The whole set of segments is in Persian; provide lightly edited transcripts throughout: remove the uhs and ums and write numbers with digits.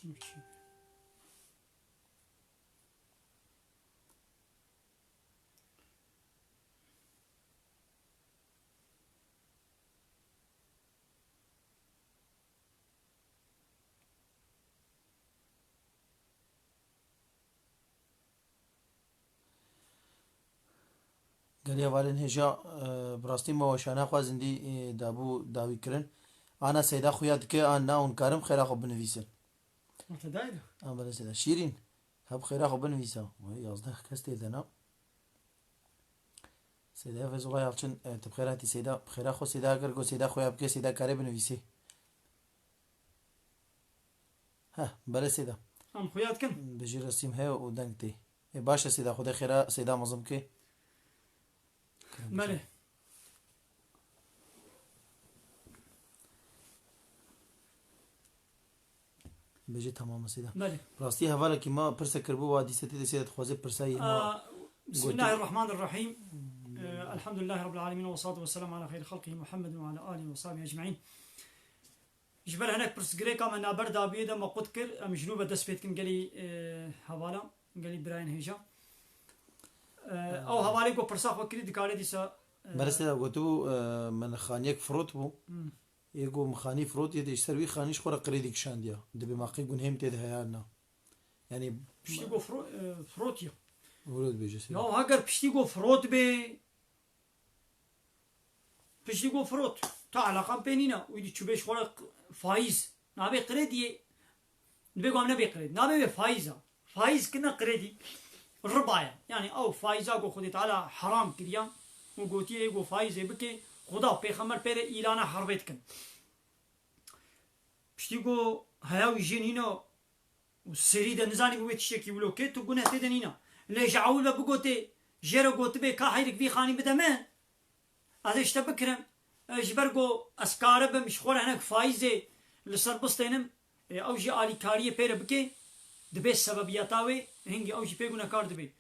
قال والين هجا براستي ما وشانا خوازندي دابو داوي كرن انا سيدا خويا دكي انا ونكرم خير اخو بنفيسن انت دايره بلا سيدا شيرين هب خير اخو بنفيسا وهي قصدها كستي دنا سيدا فيز الله يالشن تبخيراتي سيدا بخير اخو سيدا كرغو سيدا خويا بكي سيدا كاري بنفيسي ها بلا سيدا ام خويات كن بجي رسيم هي ودنكتي باشا سيدا خدا خير سيدا مزمكي ماله بجي تمام سيدا ماله راستي هوالا كيما برسا كربو وادي ستي سيدا خوازي برساي بسم الله الرحمن الرحيم الحمد لله رب العالمين والصلاة والسلام على خير خلقه محمد وعلى آله وصحبه أجمعين جبر هناك برس جريكا من نابر دابيدا ما قد كر مجنوبة دس بيت كن قالي هوالا قالي براين هيجا او هوالي کو پرسا خو کړی د کاړې دي سا برسه غوتو من خانيك فروت بو يقو مخاني فروت يدي سروي خانيش خورا قريدك شانديا دبي ماقي جنهم تده هيانا يعني بشتي جو فروت يا ولد بيجي نو هاجر بشتي جو فروت بي بشتي جو فروت تعال كامبينينا ويدي تشوبش خورا فايز نابي قريدي نبي قام نبي قريد نابي فايزه فايز كنا قريدي الرباية يعني او فايزة قو خدي تعالى حرام كريا وقوتي قو فايزة بكي خدا بيخمر بير إيلانا حربيت كن بشتي قو هياوي جينينا والسريدة نزاني بويت الشيكي ولوكي تو قونه تدنينا ليش عاول بقوتي جيرو قوت بي كاحيرك بي خاني بدمان هذا اشتبكرم اجبر قو اسكارب مش خور هناك فايزة لسربستينم او جي آلي كاريه بير بكي دبي سببياتاوي هنجي أوجي بيجونا كارد بي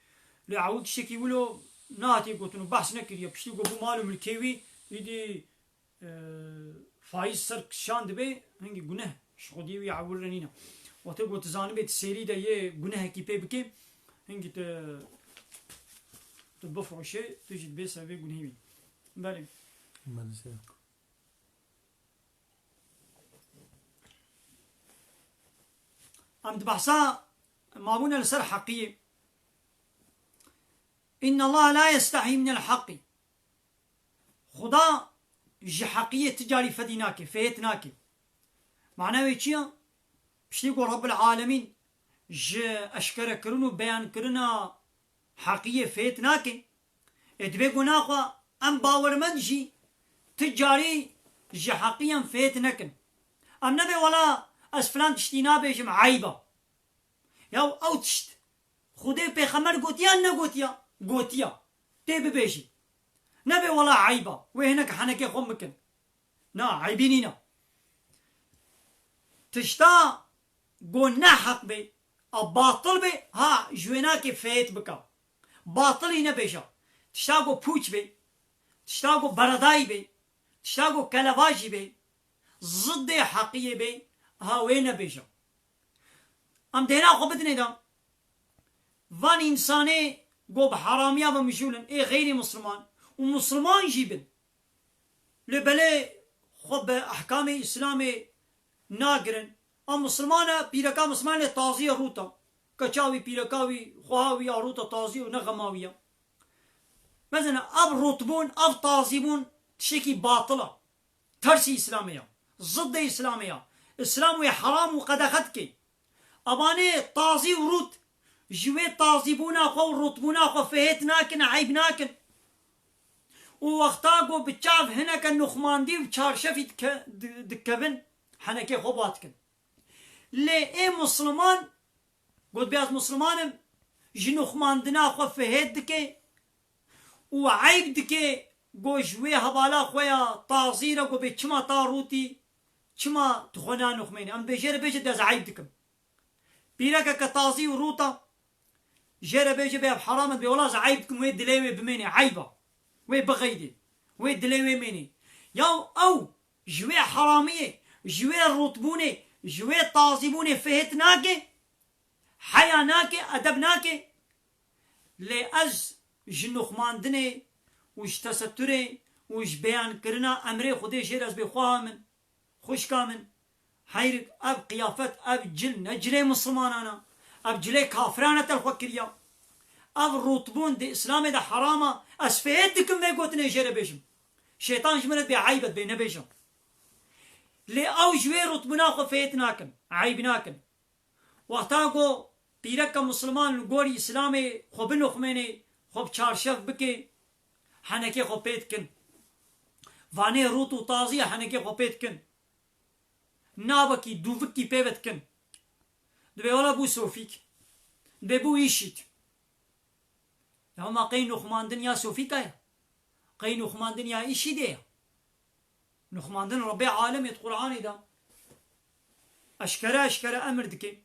لعود شكي ولو ناتي قلتنو بحث نكري بشتي قبو مالو ملكيوي يدي فايز سر شان دبي هنجي جناه شغديوي يعول رنينا وتقول تزاني بيت السيري ده يه جناه كي بيبكي هنجي تبفرو شيء تجي دبي سبب جناهي بالي أم تبحثا مابونا لسر حقية إن الله لا يستحي من الحق خدا جي حقية تجاري فديناك فيتناك معناه ويتشيا بشتي يقول رب العالمين جي أشكر كرنو بيان كرنا حقية فيتناك ادبي قناقوا أم باور من جي تجاري جي حقيا فيتناك أم نبي ولا أسفلان تشتينا بيجم عيبا ياو او تشت خودي بيخمر قوتيا نقوتيا قوتيا تيبي بيجي نبي ولا عيبا وهناك حنكي خمكن نا عيبينينا تشتا قلنا حق بي باطل بي ها جويناكي فيت بكا باطلي نبيجا تشتا قو بوچ بي تشتا قو برداي بي تشتا قو كلواجي بي ضد حقية بي ها وين بيجا ام دینا خوبت نیدم وان انسانه گو بحرامیا و مشولن ای غیر مسلمان و مسلمان جیبن لبله خوب احکام اسلام ناگرن ام مسلمانه پیرکا مسلمان تازی روتا کچاوی پیرکاوی خواهاوی روتا تازی و نغماویه مثلا اب رتبون اب تازیبون تشكي باطله ترسي اسلاميه ضد اسلاميه اسلام حرام وقد اخذك اباني طازي وروت جوي طازيبونا خو رتبونا خو فهتناكن عيبناكن ووقتاقو بتشاف هنا كان نخماندي وشارشفي دكبن حنكي خباتكن لي اي مسلمان قلت بياز مسلمان جنخماندنا خو فهت دكي وعيب دكي قو جوي هبالا خويا طازيرا قو بيشما طاروتي شما تخونا نخميني ام بيجير بيجي داز عيب دكم بيراكا كطازي وروتا جير بيجي بياب حرامت بيولاز عيبكم ويد دليوي بميني عيبه وي بغيدي وي دليوي ميني ياو او جوي حراميه جوي الرطبوني جوي طازبون فهت ناكي حيا ناكي أدب ناكي لأز جنوخ ماندني وش تستري وش بيان كرنا أمري خدي شير أز بخواه من خوش كامن حيرك أب قيافت أب جل نجلي مسلمانانا أب جلي كافرانا تلخوكريا أب روتبون دي إسلامي دا حراما أسفيت دكم بيقوتني جير بيشم شيطان جملت بعيبت بين بيشم لي أو جوي روتبنا خو فيتناكن عيبناكن وقتاقو بيرك مسلمان لغوري إسلامي خو بنو خميني خو بچارشف بكي حنكي خو بيتكن واني روتو تازي حنكي خو بيتكن نابكي دوفكي بيبتكن دبي ولا بو سوفيك دبي بو يشيت هما قين نخمان دنيا سوفيكايا قين نخمان دنيا إيشي ديا نخمان دن ربي عالم القرآن دا أشكرا أمر دكي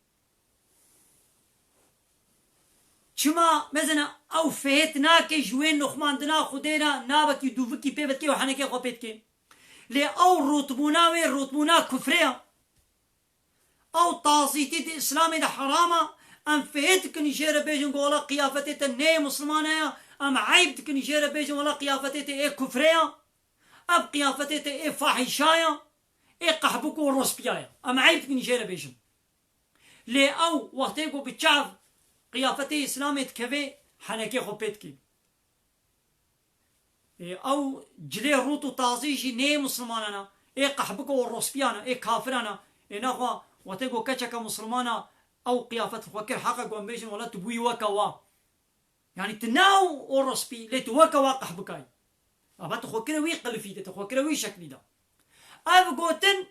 چما مثلا او فهت ناكي جوين نخمان دنا خدينا نابكي دوفكي بيبتكي وحنكي خو بيتكي لي او روتبونا كفريا او طاسيتي دي اسلامي دا حراما ام فهتك نجير بيجن ولا قيافتي تني مسلمانيا ام عيبتك نجير بيجن ولا قيافتي ايه كفريا ام قيافتي ايه فاحشايا ايه قحبك ورسبيايا ام عيبتك نجير بيجن لي او وقتيكو بتشعف قيافتي اسلامي تكفي حنكي خو بيتكي او جلي روتو تازيجي ني مسلمانانا ايه قحبك ورسبيانا ايه كافرانا ايه ناخوا وتقو كتشك مسلمانا او قيافت فكر حقك وامبيشن ولا تبوي وكوا يعني تناو ورسبي ليت وكوا قحبكاي ابا تخوكر وي قلفيته تخوكر وي شكلي دا اب قوتن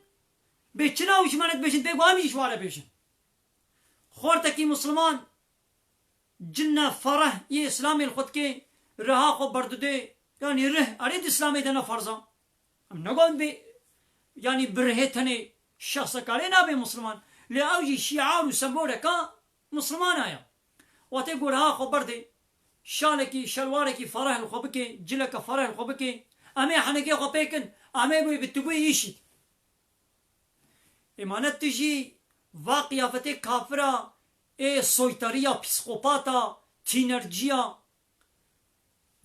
بيتشناو شمانت بيشن بيقو امي شوالا بيشن خورتكي مسلمان جنة فرح يه اسلامي الخدكي رها خو بردده يعني ره اريد اسلامي دنا فرزا ام نقول بي يعني برهتني شخص كالينا بي مسلمان لأوجي شعار وسمورة كا مسلمان آيا واتقول ها خبرتي شالكي شلواركي فرح الخبكي جلك فرح الخبكي أمي حنكي خبيكن أمي بي بتبوي يشي إمانت تجي واقيا فتي كافرة إيه سويتريا بسقوباتا تينرجيا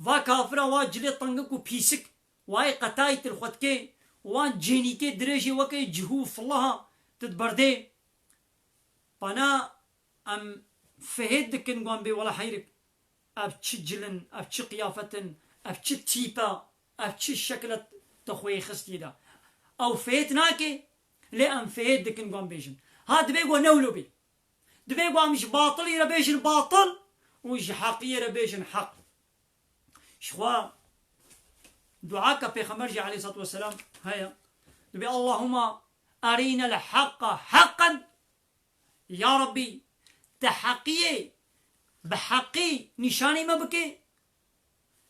وا كافرة وا جلي طنقكو بيسك واي قتايت الخدكي وان جينيكي دريجي وكي جهو فالله تدبردي بنا ام فهد دكن قوان بي ولا حيرك ابتش جلن ابتش قيافتن ابتش تيبا ابتش شكلة تخوي خستي دا او فهد ناكي لي ام فهد دكن قوان بيجن هاد بيقوا نولو بي دبيقوا مش باطل يربيجن باطل وش حق يربيجن حق شخوا دعاك في خمرجي عليه الصلاة والسلام هيا دبي اللهم أرينا الحق حقا يا ربي تحقية بحقي نشاني ما بكي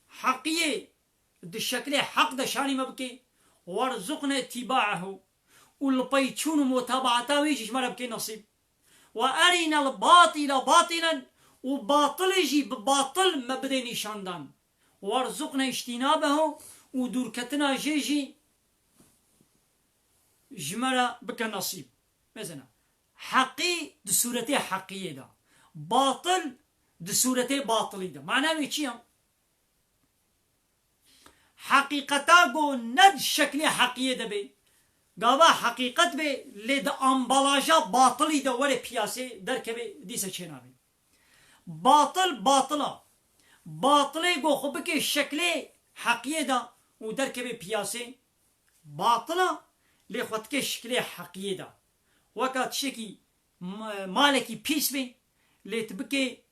حقية الشكل حق دشاني ما بكي وارزقنا اتباعه والبيتشون متابعته ويجيش ما بكي نصيب وأرينا الباطل باطلا وباطل يجي بباطل ما بدي نشاندان وارزقنا اجتنابه ودركتنا جيجي جمرة بك نصيب مثلا حقي دسورتي حقية دا باطل دسورتي باطلي دا معناه ايشيا حقيقتا قو ند شكلي حقية دا بي قابا حقيقت بي لد امبالاجا باطلي دا وري بياسي دركبي ديسا چينا بي باطلا باطلي قو خبكي شكلي حقية دا ودركبي بياسي باطلا لي خودكي شكلي حقية دا وكات شكي مالكي بيس بي لي تبكي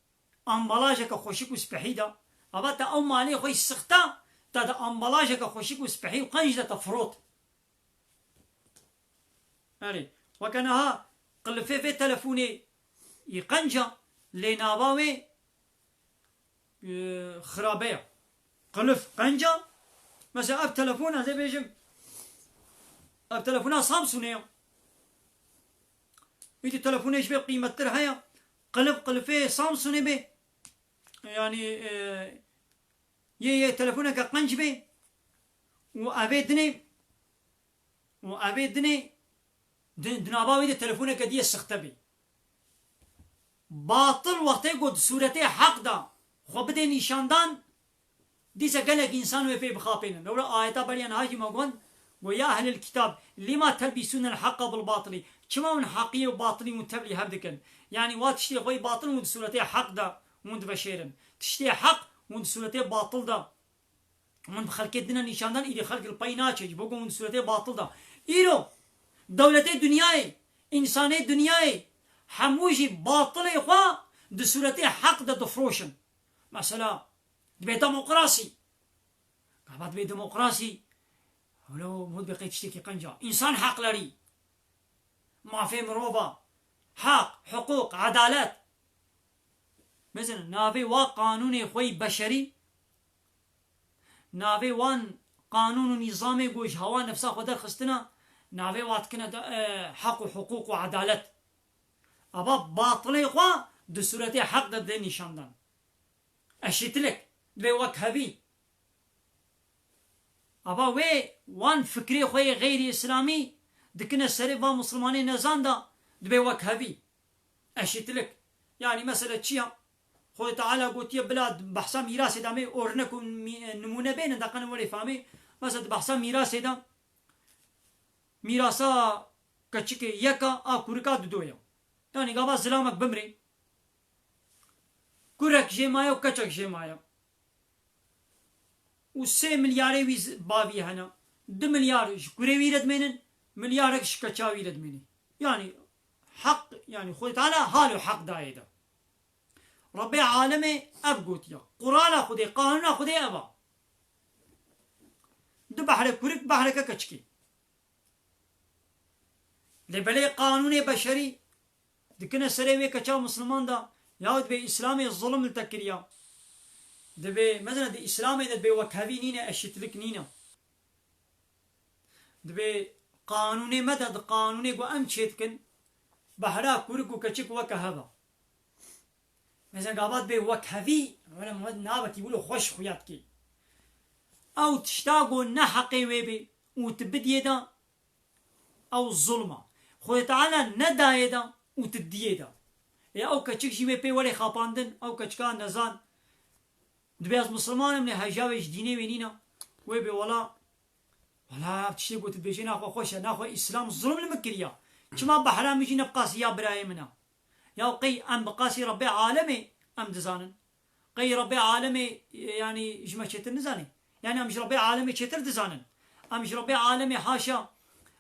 امبالاجك خوشيكو سبحيدا اباتا او مالي خوي سختا تا امبالاجك خوشيكو سبحي وقنجة تفروت يعني وكانها قلفي في تلفوني يقنجة لي ناباوي خرابية قلف قنجة مثلا اب تلفونها زي بيجم اب تلفونها سامسونية يدي تلفوني ايش بي قيمة ترهايا قلفي سامسوني بي يعني يي تلفونك قنج بي وابيدني دناباوي ده تلفونه كديه سختبي باطل وقتی گود صورت حق دا خو بده نشاندان دیسا گلک انسان و پی بخاپینن لولا آیتا بریان هاجی مگون و یا اهل الكتاب لما تلبسون الحق بالباطل چما من حقی و باطلی متبلی هبدکن يعني وات تشتي خوي باطل وند صورته حق دا وند بشيرن تشتي حق وند صورته باطل دا وند خلق الدنا نشاندان إلى خلق البينات يجبوكم وند صورته باطل دا إيرو دولة دنياي إنسان دنياي حموجي باطل إخوا د صورته حق دا دفروشن مثلا دبي ديمقراطي قابات بي ديمقراطي ولو مود بقيت تشتكي قنجة إنسان حق لري ما في مروبة حق حقوق عدالات مثلا نافي وا قانون خوي بشري نافي وان قانون نظامي قوش هوا نفسها خدر خستنا نافي واتكنا حق وحقوق وعدالات أبا باطلي خوا دو صورتي حق دا نشاندان أشتلك دبي وك هبي أبا وان فكري خوي غير إسلامي دكنا سريفا مسلماني نزان دا دبي وك هبي أشتلك يعني مثلا تشيا خوي تعالى قلت يا بلاد بحسا ميراث دامي أورنكم نمونة بين دقنا ولي فامي مثلا بحسا ميراث دا ميراثا كتشك يكا كوركا دويا يعني قابا زلامك بمري كورك جيمايا وكتشك جيمايا و3 مليار ويز باوي هنا 2 مليار كوري ويرد منن مليارك شكتشا ويرد مني يعني حق يعني خوي تعالى حاله حق دايدا ربي عالمي أبقوت يا قرآن خدي قانون خدي أبا دو بحر كورك بحرك كتشكي لبلي قانون بشري دكنا سريوي كتشا مسلمان دا ياود بي إسلامي الظلم التكريا دبي مثلا دي إسلامي دبي وكهبي نينا أشتلك نينا دبي قانوني مدد قانوني قو أم تشيتكن بحرا كورك وكتشك وكهبا مثلا قابات بي وكهبي ولا مود نابت يقولوا خوش خوياتكي أو تشتاقوا نحقي ويبي وتبدي دا أو الظلمة خوي تعالى نداي دا وتدي دا يا أو كتشك شي ويبي ولي خاباندن أو كتشكان نزان دبي از مسلمان من هجاوي جديني وينينا ويبي ولا بتشتي قلت بيجي ناخو خوش ناخو إسلام الظلم المكريا كما بحرام يجي نبقاسي يا برايمنا يا قي أم بقاسي ربي عالمي أم دزانن قي ربي عالمي يعني جمع شتر نزاني يعني أمش ربي عالمي شتر دزانن أمش ربي عالمي حاشا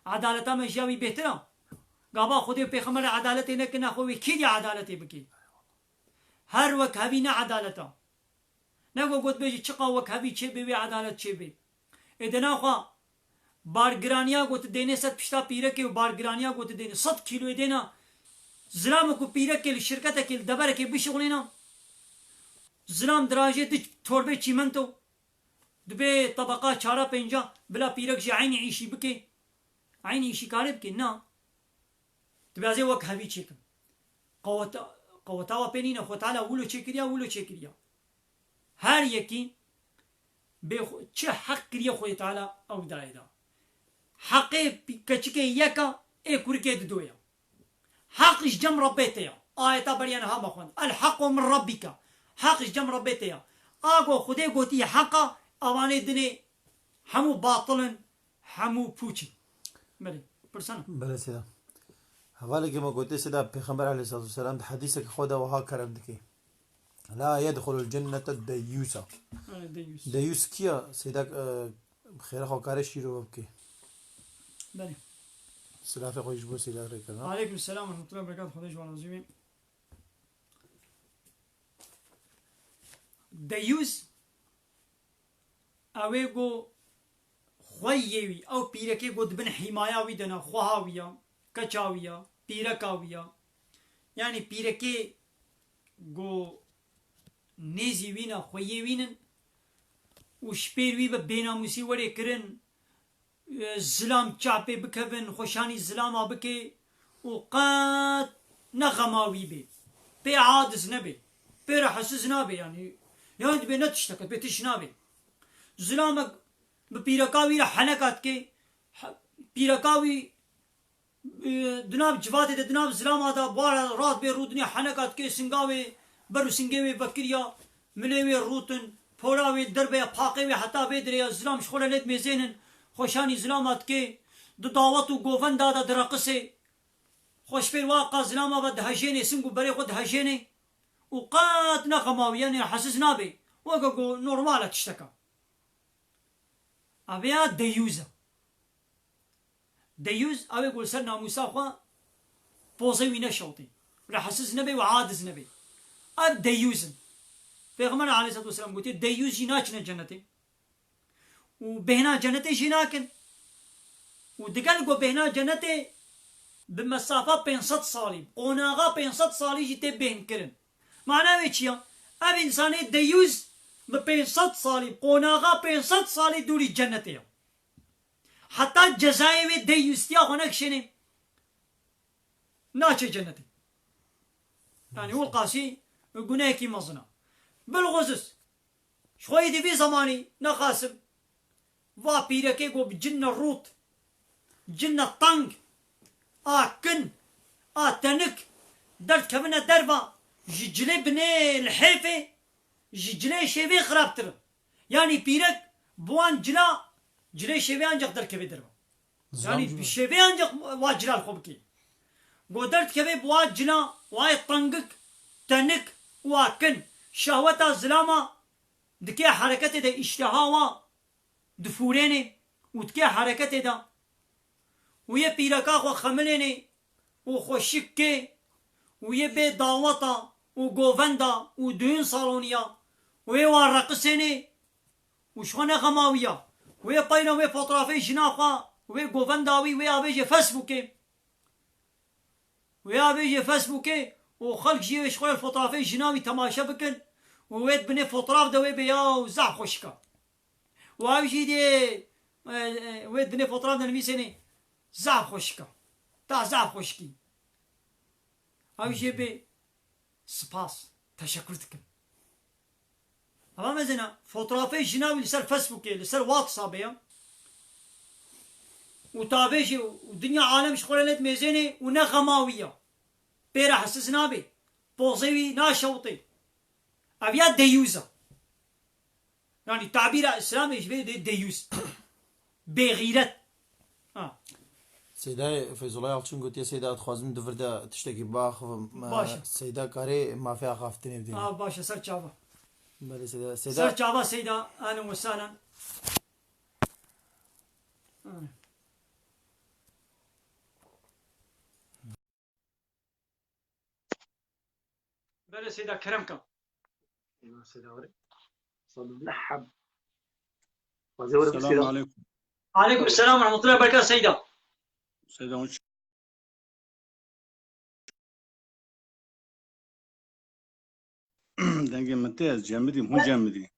عدالة ما جاوي بيتنا قابا خدي بيخمر عدالتي نكن أخوي كيدي عدالتي بكي هر وقت هبينا عدالته نگو گوت بیجی چقا وک هبی چه بی عدالت چه بی ادنا خوا بارگرانیا گوت دینه ست پشتا پیره که و بارگرانیا گوت دینه 100 کیلو دینا زلام کو پیره که شرکت که دبر که بشغلینا زلام دراجه دی توربه چیمنتو دبی طبقه 4 5 بلا پیره که عین عیشی بکی عین عیشی کاری بکی نه دبی ازی وک هبی چه کن قوتا و پنینه خو تعالی ولو چه کریا هر يكي چه حق كريا خوي تعالى او دايدا حقي كچكي يكا اي كوركي دويا حقش جم ربيتيا آية بريان ها بخوان الحق من ربك حقش جم ربيتيا اگو خدي قوتي حقا اواني دني همو باطلا همو پوچي بلي برسانا بلي سيدا حوالي كما قلت سيدا پیغمبر عليه الصلاة والسلام حديثك خدا وها كرم دكي لا يدخل الجنة الديوسة ديوس كيا سيدك بخير خو كارش يرو بكي بله السلام عليكم يجبو سيدك ريكنا عليكم السلام ورحمة الله وبركاته خديش وانا زمين ديوس اويغو خويوي او بيركي قد بن حماية ويدنا خواهاوية كچاوية بيركاوية يعني بيركي قو نيزي وينا خويه وينن وشبير وي بيناموسي وري كرن زلام چاپي بكبن خوشاني زلاما بكي وقات نغماوي بي عادز نبي بي رحسز نبي يعني بي نتشتكت بي تشنابي زلامك ببيركاوي حنكات كي بيركاوي دناب جواد ده دناب زلام هذا بارا رات بيرودني حنكات كي سنغاوي برو سنغاوي بكريا ملوي روتن پوراوي دربه پاقوي حتى بدري زلام شخوله لد ميزينن خوشاني زلامات كي دعوت و گوفن دادا درقسي خوش في الواقع زلامه بد هجيني سنگو بري خود هجيني وقات نغماوي يعني حسس نابي وقو نورمالة تشتكى أبيا ديوزا ديوز أبي يقول سر ناموسا خوا بوزي نشوطي ولا حسس نبي وعادز نبي أب ديوزن پیغمبر عليه الصلاة والسلام قلت ديوز جيناكنا جنتي وبهنا جنتي جيناكن ودقال قو بهنا جنتي بمسافة 500 صالي قوناغا 500 صالي جيتي بهن كرن معناه ويتشيا أب إنساني ديوز ب 500 صالي قوناغا 500 صالي دوري جنتي حتى الجزائر ديوستيا هناك شنو ناتش جنتي يعني هو القاسي قلنا كي مزنا بالغزس شوي دي في زماني نقاسم وابيركي قو بجنة الروت جنة الطنق كن تنك درت كمنا دربا ججلي بني الحيفي ججلي شيفي خرابتر يعني بيرك بوان جلي شيفي انجق درت كبي دربا يعني شيفي انجق واجلا الخبكي قو درت كبي بواجلا واي طنقك تنك واكن شهوة الزلامة دكي حركته ده اشتهاوا دفوريني ودكي حركته ده ويه بيركا خو خمليني وخوشكي ويه بي دعوتا وغوفندا ودون صالونيا ويه وارقسيني وشونا غماوية ويه باينا ويه فوترافي جناخوا ويه غوفنداوي ويه ابيجي فيسبوكي ويه ابيجي فيسبوكي وخلق جي شغل الفوترافي جناوي تماشا بكن وويد بني فوتراف ده ويبيا وزع خوشكا وابيجي دي ويد بني فوتراف ده نميسيني زع خوشكا تا زع خوشكي ابيجي بي سباس تشكرتكم اما مثلا فوترافي جناوي لسر فيسبوكي لسر واتساب وتابيجي ودنيا عالم شغلانات ميزيني ونغماويه بيرا حسسنا بي بوزيوي ناشوطي أبيات ديوزا يعني تعبير الإسلام يشبه ديوز بغيرت سيدا فيز الله يعطيكم قلت يا سيدا تخوازم دفردا تشتكي باخ باشا سيدا كاري ما فيها خافتني بدين باشا سر جافا بله سيدا سر جافا سيدا أهلا وسهلا بله سيدا كرمكم السلام عليكم. عليكم السلام ورحمة الله وبركاته سيدا. سيدا دنگی متیز جمدی مو جمدی.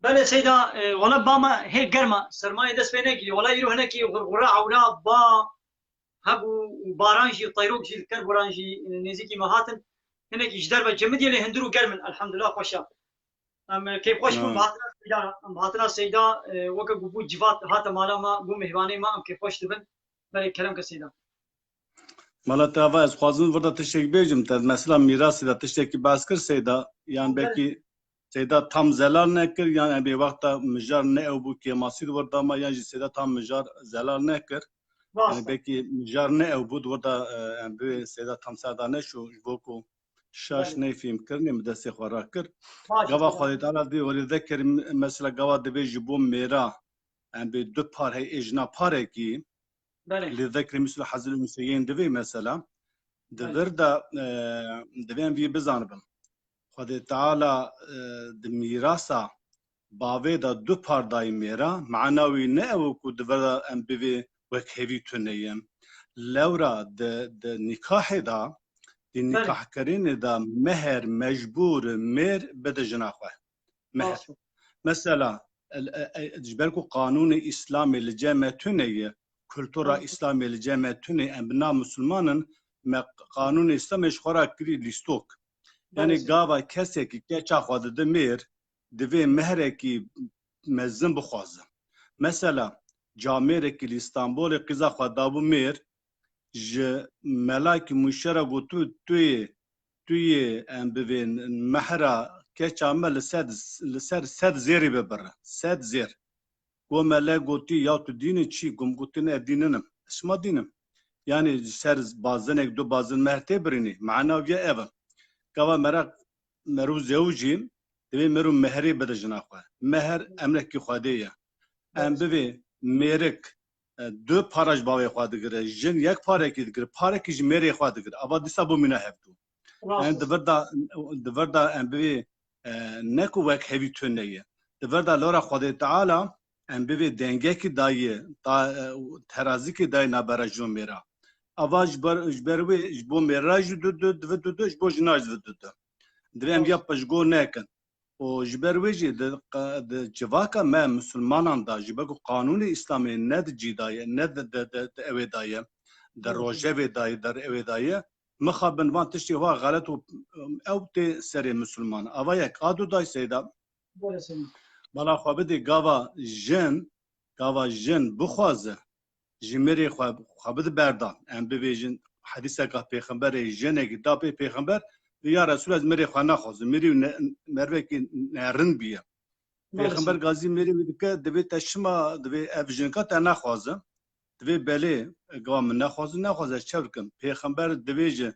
بله سيدا ولا باما هي قرمة سرماية دس بينك ولا يروح هناك غراء أولا با هبو بارانجي طيروكجي الكربورانجي نزيكي مهاتن هناك يجدر بجمدي اللي هندرو قرمن الحمد لله خوشا. كيف خوش كون بهاتنا سيدا وكا قبو جفات هاتا مالا ما قو مهباني ما كيف خوش تبن بله كلام كسيدا مالا تاوا از خوازن وردا تشتك بیجم تد مثلا میراث دا تشتکی باز کر سیدا یان بکی سیدا tam zelal nekir yani bir vakta mijar ne ebu ki masid وردا ما yani سیدا tam mijar zelal nekir yani beki mijar ne ebu وردا yani bir سیدا tam sada ne şu boku شاش نيفيم كرني مدسي خوراكر قوا خالد تعالى دي ولذكر مثلا قوا دبي جبو ميرا يعني بدو بار هي اجنا باركي لذكر مثل حزل المسيين دبي مثلا دبردا دبيان بي بزانبم خالد تعالى دميراسا باوي دا دو بار داي ميرا معناوي نأو كو دبردا ام بي وكهيفي تونيم لورا د نكاح دا نکاح کردن دا مهر مجبور مر بده جناخه مهر مثلا جبركو قانون اسلامي لجامع تونية كلتورا اسلامي لجامع تونية ابناء مسلمانن قانون اسلامي شخورا كري لستوك يعني قاوا كسي كي كيچا خود دمير دوی مهر کی مزن بخوازه مثلا جامعه کی اسطنبول قزا خود دابو میر ج ملاك مشرا قطو توی ام ببین محرا که عمل لسر زیری ببره سد زیر گو ملا قطی یا تو دین چی گم قطین دیننم اسما دینم yani ser bazen ek do bazen mehte birini mana vya eva kava meru zewjim devi meru mehri bede jina xwe meher emrek ki xwede ye em bivê mêrik du paraj bavê xwe digire jin yek parekî digire parekî ji mêrê xwe digire ava dîsa bû mîna hevdû yani divir da em bivê ne ku wek hevî tune ye divir da lora xwedê teala em bivê dengekî daye terazikî daye nabera ji mêra ava ji ber wê ji bo mêra jî divê ji bo jina jî divê divê em ya ji gor nekin û ji ber wê jî di civaka me Müslümanan da ji ber ku Kanûnê İslamê ne di cî daye ne di evê daye di rojevê daye der evê daye mixabin van tiştê wa xelet û ew tê serê Müslüman ava yek a du day sêda bala xwe bidê gava jin bixwaze ji mêrê xwe bide berdan em bibêjin hedîseka pêxemberê jinekî da pê pêxember ya Resul ez mêrê xwe naxwazim mêrî mervekî nerin bîye pêxember gazî mêrî dike divê te şima divê ev jinka te naxwazim divê belê gava min naxwaze ez çev dikim pêxember divê ji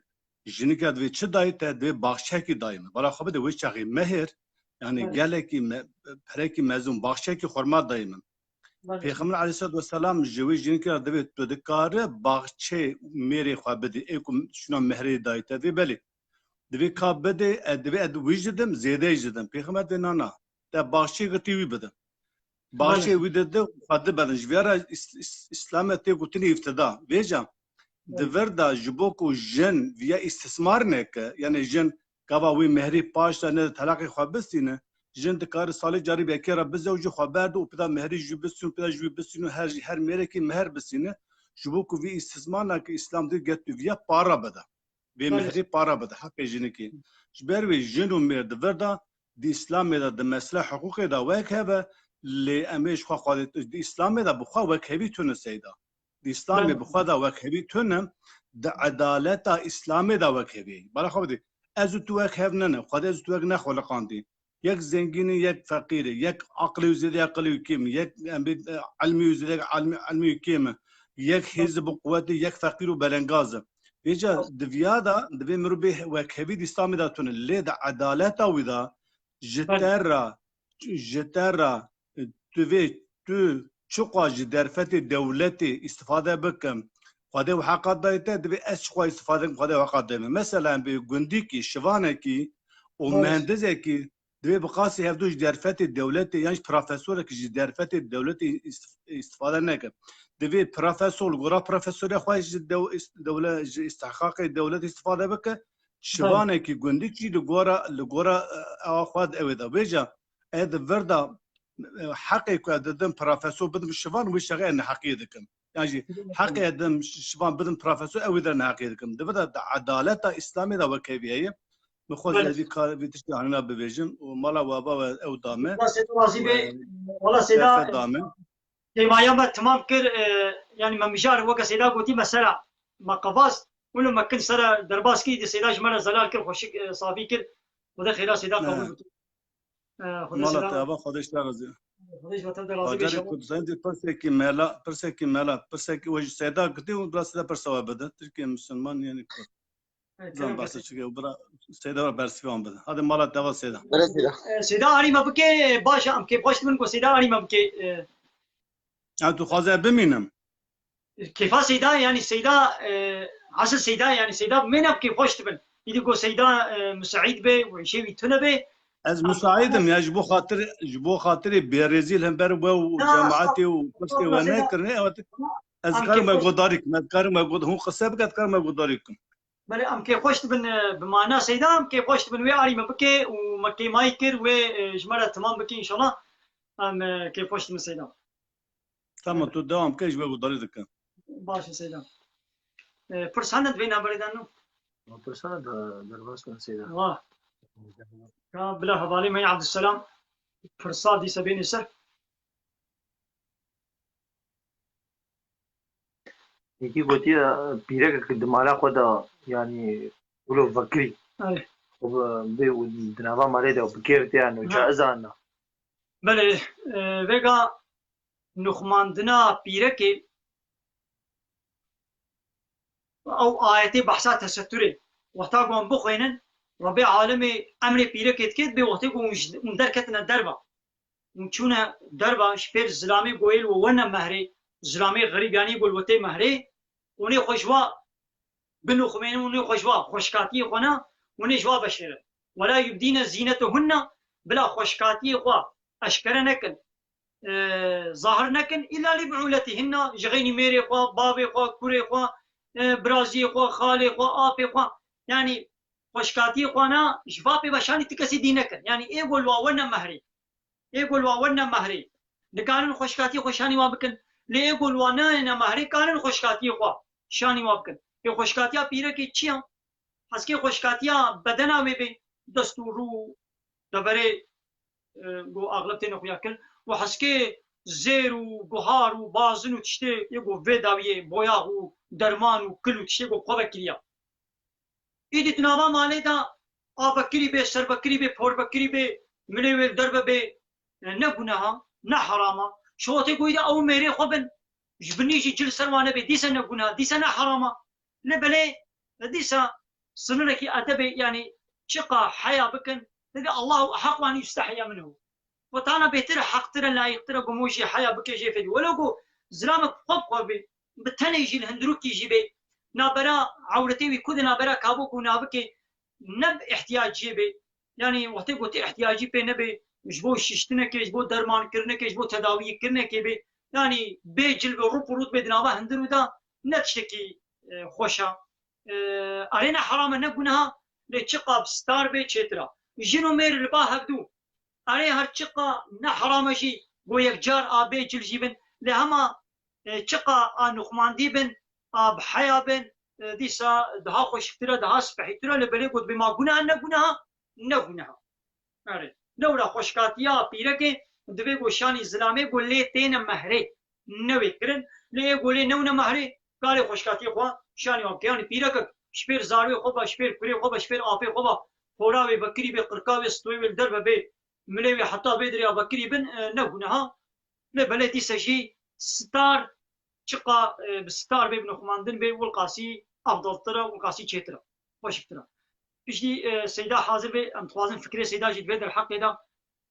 jinike divê çi dayê te divê baxçekî dayê min bala xwe bide wê çaxî mehêr yani gelekî perekî mezûn baxçekî xurma dayê min Peygamber aleyhissalatu vesselam ji wê jineke divê tu dikare baxçe mêrê xwe bidî ê ku şuna mehrê dayê te divê belê divê ka bidê divê ez wî ji dim zêde jî didim pêxember dê nana te baxçê girtî wî bidim baxçê wî dide xwe dibedin ji vêra İslamê tê gotinî îftida vêca divir da ji bo ku jin viya îstismar neke yani jin gava wî mehrî paş da ne telaqê xwe bistîne jin dikare salê carî bekêra bizewcî xwe berdi û pida mehrî jî bistîn pida jî wî bistîn û her mêrekî meher bistîne ji bo ku vî îstismarneke İslam dî get viya para bide vê mehrî para bide heqê jinekî ji ber wê jin û mêr divir da di İslamê da di mesele hiqûqê da wek heve lê em ê ji xwe di İslamê da bi xwe wekhevî tune seyda di İslamê bi xwe da wekhevî tune di edaleta İslamê da wekhevî bala xwe bidî ez û tu wekhev nene xwedê ez û tu wek nexweliqandî yek zengînî yek feqîrî yek aqlî û zêde aqlî û kêm yek elmî û zêde elmî û kêm yek hêz bi quwetî yek feqîr û belengaz e vêca di viya da divê mirovê wekhevî di İslamê da tune lê di edaleta wî da ji te ra divê tu çiqa ji derfetê dewletê îstifade bikim xwedê û heqat dayê te divê ez çiqa îstifade bikim xwedê û heqat dayê min mesela em bê gundîkî şivanekî û mendizekî divê biqasî hevdû ji derfetê dewletê yan ji profesorekî ji derfetê dewletê îstifade neke divê profesor li gora profesorê xwe ji istihqaqê dewletê îstifade bike şivanekî gundîk jî li gora ewa xwe ew da vêca ez divir da heqê ku ez didim profesor bidim şivan wî şexê neheqî dikim yani jî heqê edim şivan bidim profesor ew de neheqî dikim divir da edaleta İslamê da wekevî heye بخواد وی کار بیتش دهانا ببیجم و مالا وابا و او دامه والله سيدا تيمايا ما تمام كر يعني ما مشار وقت سيدا قلتي مثلا ما قفاز ولا ما كن سرا درباسكي دي سيدا جمال زلال كر خوشك صافي كر وده خيرا سيدا قبول مالا تابا خودش راضي خودش وتد راضي بشه زين دي برسكي مالا وجه سيدا قلتي وبلاس ده برسوا بده تركي مسلمان يعني زين بس شيء وبرا سيدا برسيون بده هذا مالا تابا سيدا سيدا اني ما بكي باشا ام كي باش منكو سيدا اني ما بكي انتو خازه بمينم كيف سيدا يعني سيدا عسل سيدا يعني سيدا من ابكي خوش تبن يدقو سيدا مساعد به وشيء تنبه از مساعدم يا جبو خاطري برازيل هم بر وجماعتي وكشتي وانا كرني از كار ما قدارك ما كار ما قد هو قصب قد كار ما قداركم بله ام كي خوش تبن بمعنى سيدا ام كي خوش تبن وي علي ما بكي ومكي مايكر وجمره تمام بكي ان شاء الله ام كي خوش تبن سيدا تمام تو دوام كيش بقول ضريدك باشه سيدا فرسانه بين امبردانو فرسانه درباس كان سيدا واه كان بلا حوالي مي عبد السلام فرصاد دي سبين سر یکی گوتی پیرک که دمالا خود يعني ولو فكري أي. دنابا مالي ده بكيرتي انه جائزه انه بله وگا نخماندنا پیرکی او آیتی بحثا تستره وقتا قوم بخوینن ربي عالمي امر پیرکی تکید به وقتی قوم درکتنا دربا چونه دربا شپیر زلامی گویل و ونه مهری زلامی غریبانی گول وته مهری اونی خوشوا بنو خمين وني خوشوا خوشكاتي خونا وني جوا بشير ولا يبدين زينتهن بلا خوشكاتي خوا اشكر نكن ظاهر نكن الا لبعولتهن جغيني ميري خوا بابي خوا كوري خوا برازي خوا خالي خوا ابي خوا يعني خوشكاتي خوانا جوابي بشاني تكسي دينكن يعني ايه قول وانا مهري ايه قول وانا مهري نقالن خوشكاتي خوشاني وابكن ليه قول وانا انا مهري قالن خوشكاتي خوا شاني وابكن که خوشکاتیا پیره که چیان هست که خوشکاتیا بدنا وی دستورو دبره گو اغلب تینو خویا کن و هست که زیر و گوهار و بازن و تشته یه گو ویداویه بویا و درمان و کل و تشته گو خواه بکریا ایدی تنابا ماله دا آب بکری به سر بکری به پور بکری به منویل دربه به نه گناها نه حراما شوته گوی دا او میره خوبن جبنیجی جل سروانه به دیسا نه گناها دیسا نه حراما لبلي لديسا صنلك أدب يعني شقة حياة بكن لدي الله أحق أن يستحيا منه وطانا بيتر حق ترى لا يقتر قموشي حياة بك جيفدي ولو قو زلامك قبقوا بي بتنى يجي الهندروك يجي بي نابرا عورتي ويكود نابرا كابوك ونابكي نب احتياج جيبي يعني وقت قلت احتياجي بي نبي جبو ششتنك جبو درمان كرنك جبو تداوي كرنك بي يعني بيجل روب ورود بدنابا هندرو دا نتشتكي خوشا ارينا حرام نقولها لتشقى بستار بي تشترا جنو مير البا هبدو اري هر تشقى نحرام شي بو يكجار ابي جلجيبن لهما تشقى نخمان ديبن اب حيا بن ديسا دها خوش ترى دها سبحترا لبلي قد بما قلنا نقولها اري نورا خوشكاتيا بيركي دبي گوشاني زلامي قولي تين مهري نوي كرن لي قولي نونا مهري قال خوشكاتي خوا شاني وكيان بيرك شبير زاروي خوبا شبير كري خوبا شبير آفي خوبا فوراوي بكري بي قرقاوي ستوي بالدرب بي ملوي حتى بيدري بكري بن نبونها لبلتي سجي ستار شقا بستار بي بنخماندن بي والقاسي افضل ترى والقاسي تشترى خوش ترى بيجي سيدا حاضر بي ام توازن فكري سيدا جيت بيد الحق دا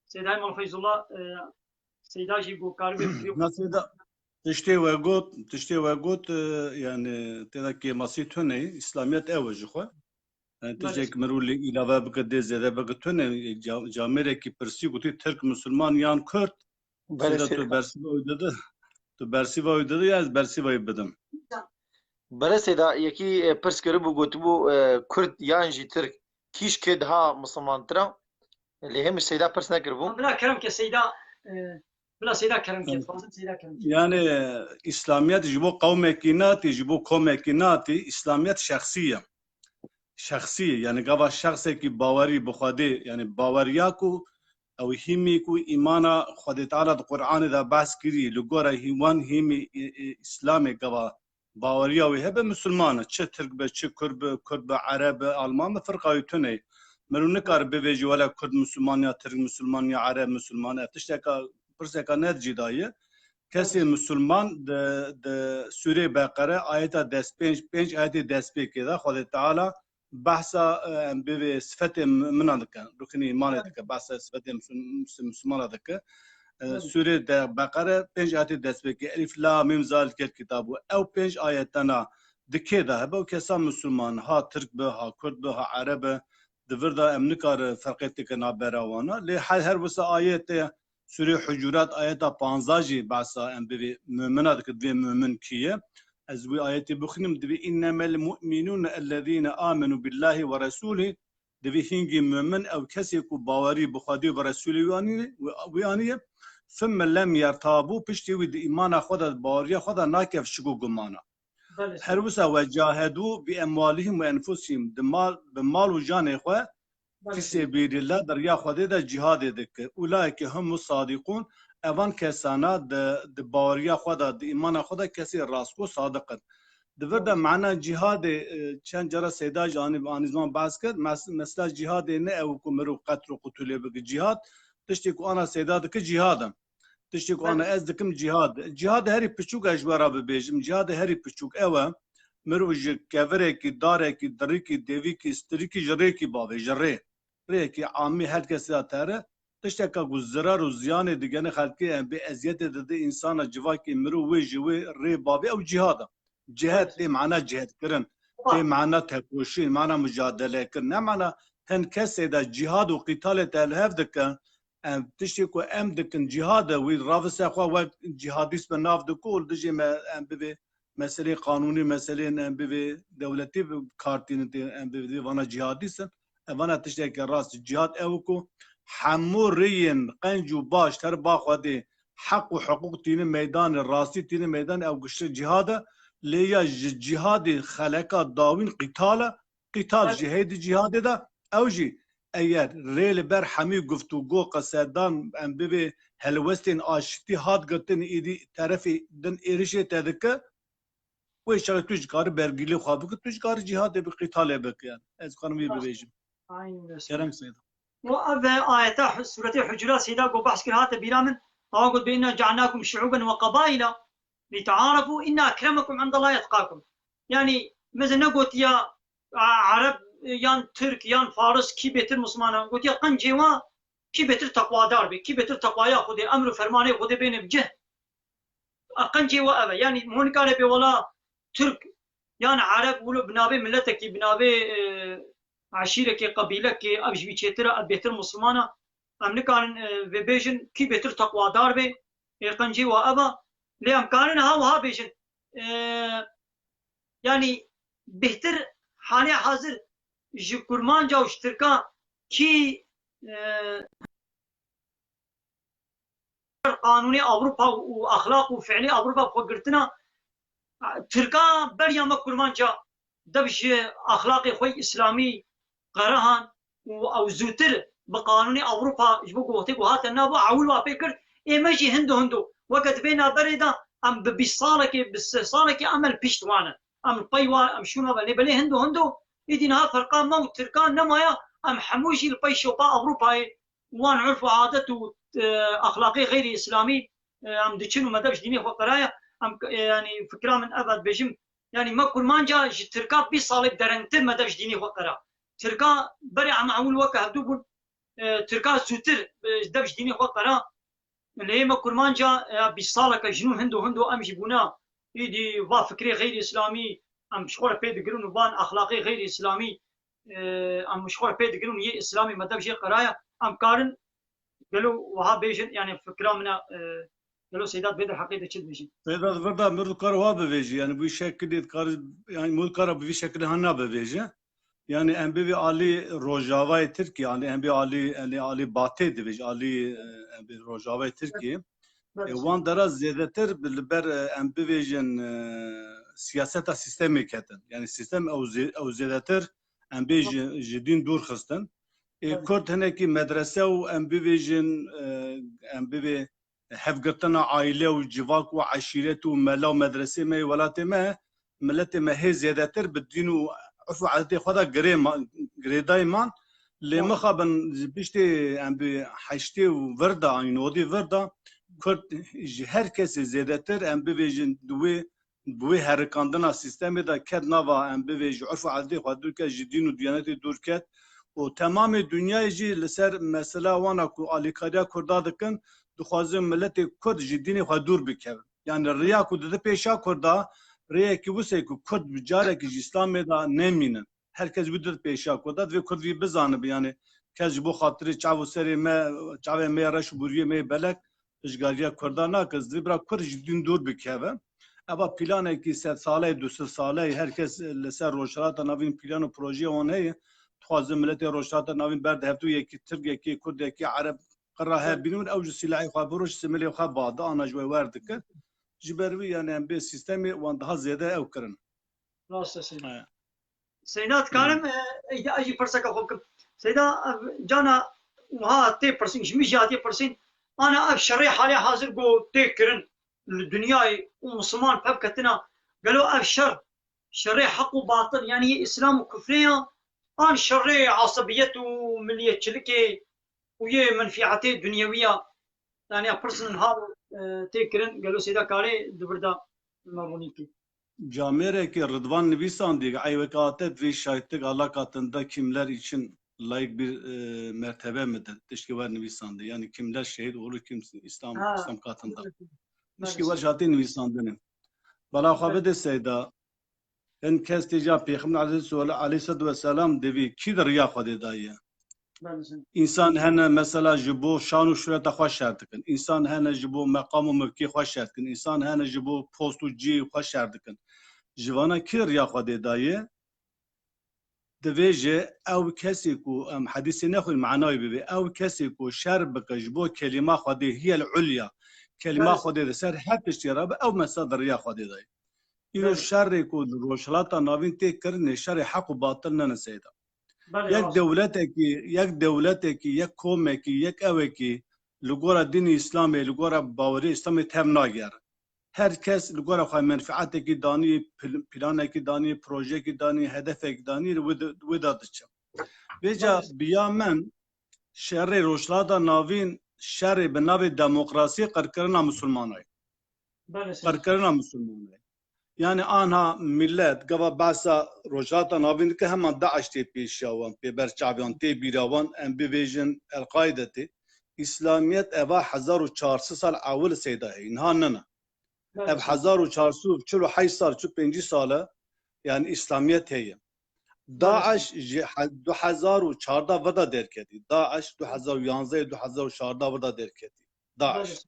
سيدا مول فيز الله سيدا جي بو كاربي سيدا تشتي وقت يعني تذكي مصيتوني إسلاميات أوج خو تجيك مرولي إلى بابك دز إذا بقتوني جامرة كي برسي قلتي ترك مسلمان يان كرد سيدا تو برسي ويدد يا برسي ويبدم بله سيدا يكي برس كربو قلتبو كرد يان جي ترك كيش كدها مسلمان ترى اللي هم السيدا برس نكربو بلا كرم كسيدا بلا سيدا كرم كتفاصيل سيدا كرم يعني إسلاميات يجيبوا قومكيناتي يجيبوا قومكيناتي إسلاميات شخصية يعني قبل الشخص كي باوري بخدي يعني باورياكو أو هيميكو إيمانا خدي تعالى القرآن إذا بحث كري لقورا هيوان هيمي إسلامي قبل باوريا وهبة مسلمانة تش ترك بتش كرب عرب ألمان فرقة يتوني مرو نكار بيجي ولا كرد مسلمان يا ترك مسلمان يا عرب مسلمان تشتكى برسك نتجي دايه كسي مسلمان د سورة بقرة آيات دس بينج آيات دس بي كذا خد تعالى بحثا بصفة من هذاك ركني ما هذاك بحث صفة مسلمان هذاك سورة بقرة بينج آيات دس بي ألف لام ميم ذلك الكتاب أو بينج آياتنا دكذا هبو كسا مسلمان ها ترك به ها كرد به ها عرب دفردا أمنكار فرقتك نابراوانا لحال هر وسا آيات سوره حجرات آيات 15 جي باسا ام بي مؤمنات كدوي مؤمن كيه از وي آيات بخنم دبي انما المؤمنون الذين آمنوا بالله ورسوله دبي هنجي مؤمن او كسيكو باوري بخادي ورسوله ويانيه ثم لم يرتابوا بشتي ود ايمان خود باوري خود ناكف شگو گمانا هر وسا وجاهدوا باموالهم وانفسهم بمال وجان خو في سبيل الله دريا خودي دا جهاد دك اولئك هم الصادقون اوان كسانا د باوريا خدا د ایمان خدا کسی راستو صادق دفردا معنا جهاد چند جرا سیدا جانب آنیزمان باز کرد مثلا جهاد نه او کومرو قتل و قتل بگ جهاد تشتی کو انا سیدا دک جهادم تشتی کو انا از دکم جهاد هری پچوک اجبارا ببیجم جهاد هری پچوک اوا مرو ج کفره کی داره کی دری کی دیوی کی استری کی جره کی باوی جره ری کی عامی هر کس تاره تشتی کا گزرار و زیان دیگه خلقی به اذیت دده انسان جوا کی مرو وی جوی ری بابی او جهادم جهاد لی معنا جهاد کرن لی معنا تکوشین معنا مجادله کرن نه معنا هن کسی دا جهاد و قتال تلهف دکن تشتی کو ام دکن جهاد وی رافس اخوا و جهادیست به ناف دکول دجی ام بی مسئله قانونی مسئله ام بی دولتی کارتین ام بی وانا جهادیستن وانا تشتی که راست جهاد اوکو همو رین قنج و باش تر باخوادی حق و حقوق تین میدان راستی تین میدان او گشت جهاده لیا جهاد خلقا داوین قتال جهاد جهاد دا اوجی اگر ریل بر حمی گفتگو قصدان ام بی هلوستین آشتی هاد گتن ایدی طرفی دن ایرشه تدکه و اشاره توش کار برگیلی خواب که توش کار جهاد به قتال بکن از خانمی ببیجم کرم سیدا وهذا آيات سورة الحجرات سيدا قو بحث كرهات بيرامن قل بإنا جعلناكم شعوبا وقبائل لتعارفوا إن أكرمكم عند الله يتقاكم يعني مثلا قلت يا عرب يان ترك يان فارس كي بيتر مسلمان قلت يا قنجيوا كي بيتر تقوى دار بي كي بيتر تقوى يا خذ أمر فرماني خذ بين بجه قنجيوا أبا يعني مون كان بي ولا ترك يان عرب ولو بنابي ملتك بنابي عشيرة كي قبيلة كي أبج بيتر بيتر مسلمانا أمن كان بيجن كي بيتر تقوى دار بي قنجيوا أبا لأمكاننا وها بيجن يعني بهتر حالي حاضر جو كرمان جاو اشتركا كي قانوني أوروبا وأخلاق وفعلي أوروبا بخوغرتنا تركا بريا ما كرمان جا دبش أخلاقي خوي إسلامي قرهان أو زوتر بقانوني أوروبا جبوك وقتك وهات النابو عول وابيكر إيماجي هندو وقت بينا بريدا ام بصالك امل بيشتوانا ام البيوا ام شنو بلي هندو يدينها فرقان ما تركان نمايا ام حموجي البيشوبا اوروبا وان عرف عادات اخلاقي غير اسلامي ام دچنو مدبش ديني فقرايا ام يعني فكره من ابد بجم يعني ما كل مانجا تركا بصالك درنتر مدبش ديني فقرا تركا بري عم عمول وكا هدو تركا سوتر دبش ديني فقرا اللي ما كرمان جا بيصالك جنو هندو ام جبونا يدي با فكري غير اسلامي ام مشغول بيد قرون وبان اخلاقي غير اسلامي ام مشغول بيد قرون يي اسلامي مدام شي قرايه ام كارن قالوا وها بيجن يعني فكره من قالوا سيدات بيد الحقيقه تشد بيجن سيدات فردا مرد كاروا بيجي يعني بشكل كار يعني مول كار بشكل هنا بيجي يعني ام بي علي روجاواي تركي يعني ام بي علي باتي دبج علي ام بي روجاواي تركي وان درا زيادتر بالبر ام بي فيجن سياسه سيستمي كتن يعني سيستم او زيادتر ام بي جدين دور خستن كرد هناكي مدرسه و ام بي فيجن ام بي حفقتنا عائله وجواك وعشيرته وملا ومدرسه ما ولات ما ملت ما هي زيادتر بدينو عفوا عادتي خدا غري دايما اللي مخابن بيشتي ام بي حشتي ووردا يعني ودي وردا كرد هركس زيادتر ام بي فيجن دوي هركاندنا سيستم دا كد نافا ام بي فيج عفوا عادتي خدا كا جدين وديانتي دوركت وتمام الدنيا يجي لسر مثلا وانا كو اليكاريا كردا دكن دخوازم ملت كرد جدين خدا دور بكن يعني الريا كو ده بيشا كردا ريا كي وسه كو كرد بجاره كي اسلام دا نمينن herkes بدت بيشا كردا و كرد في بزانه يعني كاج بو خاطر چاو سري ما چاو ما رش بوريه ما بلك اشغاليه كردا نا كز برا كرد جدين دور بكيبه ابا بلانه كي 3 ساله 2 ساله herkes لسر روشات نوين بلان و بروجي اون هي خوازم ملت روشات نوين برد هفتو يكي ترك يكي كرد يكي عرب قراها بنون اوج سلاحي خابروش سملي خاب بعض انا جوي وردك جبروي يعني ام بي سيستمي وان daha زياده او كرن راست سيدات سيدات كارم اجي فرصك اخوكم سيدا جانا وها تي برسين مش جاتي برسين انا ابشري حالي حاضر قو تكرن الدنيا ومسلمان فبكتنا قالوا ابشر شر حق وباطل يعني اسلام وكفريه ان شر عصبيه ومليه شلكي ويا منفعتي دنيويه يعني ابرسن هذا تكرن قالوا سيدا كاري دبردا مابونيكي Camere ki Rıdvan Nivisan'dı. Ayvekatet ve şahitlik Allah katında kimler için layık bir mertebe midir? Dişki var Nivisan'dı. Yani kimler şehit olur, kim İslam katında. Dişki var şahitlik Nivisan'dı. Bala habede seyda en kestica Peygamber Aleyhisselatü Vesselam devi kidir ya khade dayı. İnsan hene mesela jibo şanu şurata hoş şerdikin. İnsan hene jibo makamu mevki hoş şerdikin. İnsan hene jibo postu ci hoş şerdikin. Jivana kir ya khade dayı. Deveje ev kesi ku hadisi ne khul ma'nawi bibi ev kesi ku şerbek jibo kelima khade hiyel ulya. Kelima khade de ser hep iştirab ev mesader ya khade dayı. İro şerri ku roşlata navin tek kirne şerri hak u batıl ne seyda. یک دولت کی یک قوم کی یک اوه کی لگورا دین اسلام لگورا باوری اسلام تم ناگر هر کس لگورا خواهی منفعت کی دانی پلان کی دانی پروژه کی دانی هدف کی دانی وداد چم بیجا بیا من شر روشلادا ناوین شر به ناو دموکراسی قرکرنا مسلمانای قرکرنا مسلمانای Yani anha millet gava basa rojata navin ki hemen Daesh te peşavan pe berçabiyan te biravan em bivejin el-Qaideti İslamiyet eva 1400 sal avul seyda hai inhanna ev 1448 sal 5 sala yani İslamiyet hai Daesh 2014 vada derkedi Daesh 2011 2014 vada derkedi Daesh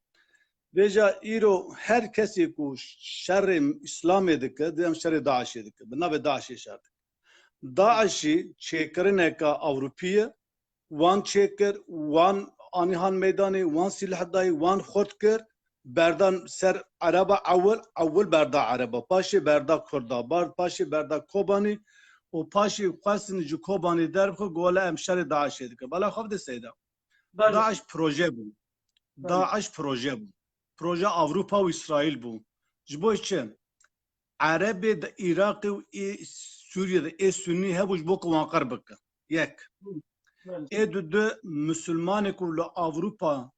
Veja iro her kesi ku şerri İslam edike, diyem şerri Daesh edike. Bina ve Daesh şerri. Daesh'i çekirine ka Avrupiye, wan çekir, wan anihan meydani, wan silah dahi, wan khotkir, berdan ser Araba avvel berda Araba, paşi berda Kurda, paşi berda Kobani, o paşi kwasin ji Kobani derbxu gole em şerri Daesh edike. Bala xav de seyda. Daesh proje bu. Daesh proje bu. Proje Avrupa ve İsrail bu. Jibo için Arabi de Irak ve Suriye'de Sünni hebuş bu kıvankar bıkkı. Yek. Düdü Müslümanı kuvlu Avrupa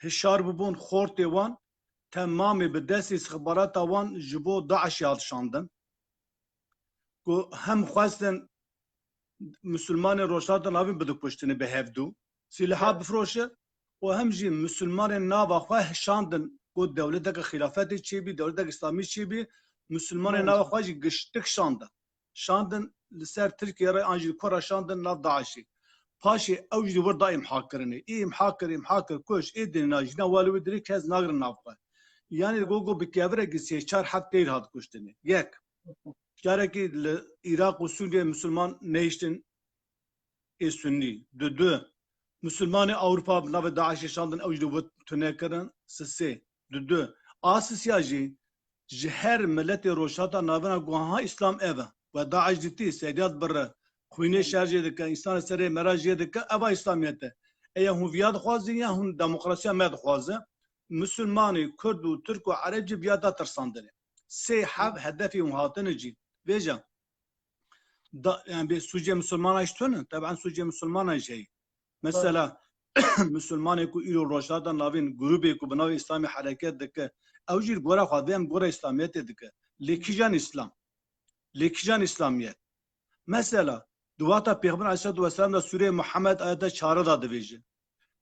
hişar bubun khort evan tamamı bir dest istihbarat avan jibo Daesh yalşandın. Ku hem khwasten Müslümanı roşatan avin biduk puştini behevdu. Silahı bifroşe و هم جی مسلمان ناوا خواه شاندن کو دولت که خلافت چی بی دولت که اسلامی چی بی مسلمان ناوا خواه جی گشتک شاندن لسر ترکیه را آنجی کورا شاندن ناو داعشی پاشی اوجی ور دایم حاکرنه ایم حاکر کوش ای دینا جنا والو دری کز ناگر نافقه یعنی گو بکیوره که سیچار حد دیر هات کشتنه یک جاره که عراق و سوریه مسلمان نیشتن ای سنی دو Müslümanı Avrupa nave Daesh şandın evjde bu tünekerin sesi düdü asisiyacı her milleti roşata navena guha İslam eve ve Daesh ditti sediyat bırra kuyne şerje dike insan sere meraje dike eva İslamiyete eya huviyat xwazin ya hun demokrasiya med xwaze Müslümanı Kürt u Türk u Arabci biyada tırsandın se hav hedefi muhatıncı veja yani bir Suriye Müslümanı iştönün tabii Suriye Müslümanı şey mesela Müslümanı ku ilo roşada navin grubu ku binav İslami hareket dike evjir gora xadem gora İslamiyet dike lekijan İslamiyet mesela duvata Peygamber Aleyhisselatü Vesselam da Sure Muhammed ayette çağrı da deveji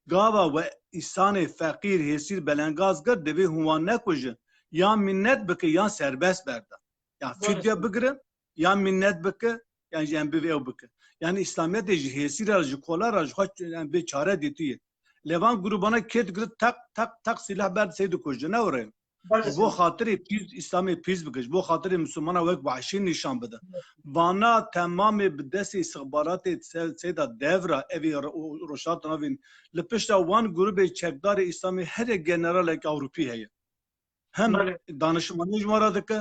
gava ve insanı fakir hesir belengaz gır devi huvan ne kuji ya minnet bike ya serbest berda ya fidye bigre ya minnet bike yani cembi ve bike yani İslamiyet de hesir aracı kolar aracı yani bir çare ditiye Levan grubuna ket grit tak silah ber seydi kujdu ne oraya bu hatırı piz İslami piz bikaj bu hatırı Müslümana vek vahşi nişan bede bana tamamı bidesi istihbarat seyda devra evi roşat navin lepişta wan grubu çekdar İslami her general ek Avrupi heye hem danışmanı cumaradık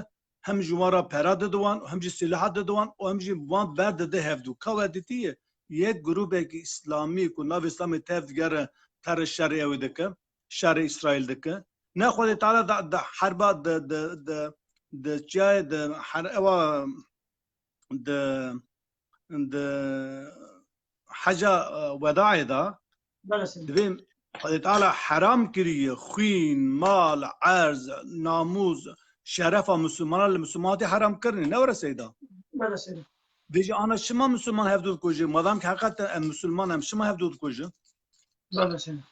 hem jumara perade diwan hem ji silah diwan o hem ji wan berde de hevdu kaveditiye yek grubu İslami ku nav İslami tevgere tar şer'i evdeke şer'i İsrail'deke ne xwedê teala da herba de çay de her eva د حاجه وداع دا بله سیده دبیم خدا تعالی حرام کریه خوین مال عرض ناموز شرف مسلمان المسلمات حرام کرنی نور سیدا بله سیده دیجی آنا شما مسلمان هفدود کجه مادام که حقیقت مسلمان هم شما هفدود کجه بله سیده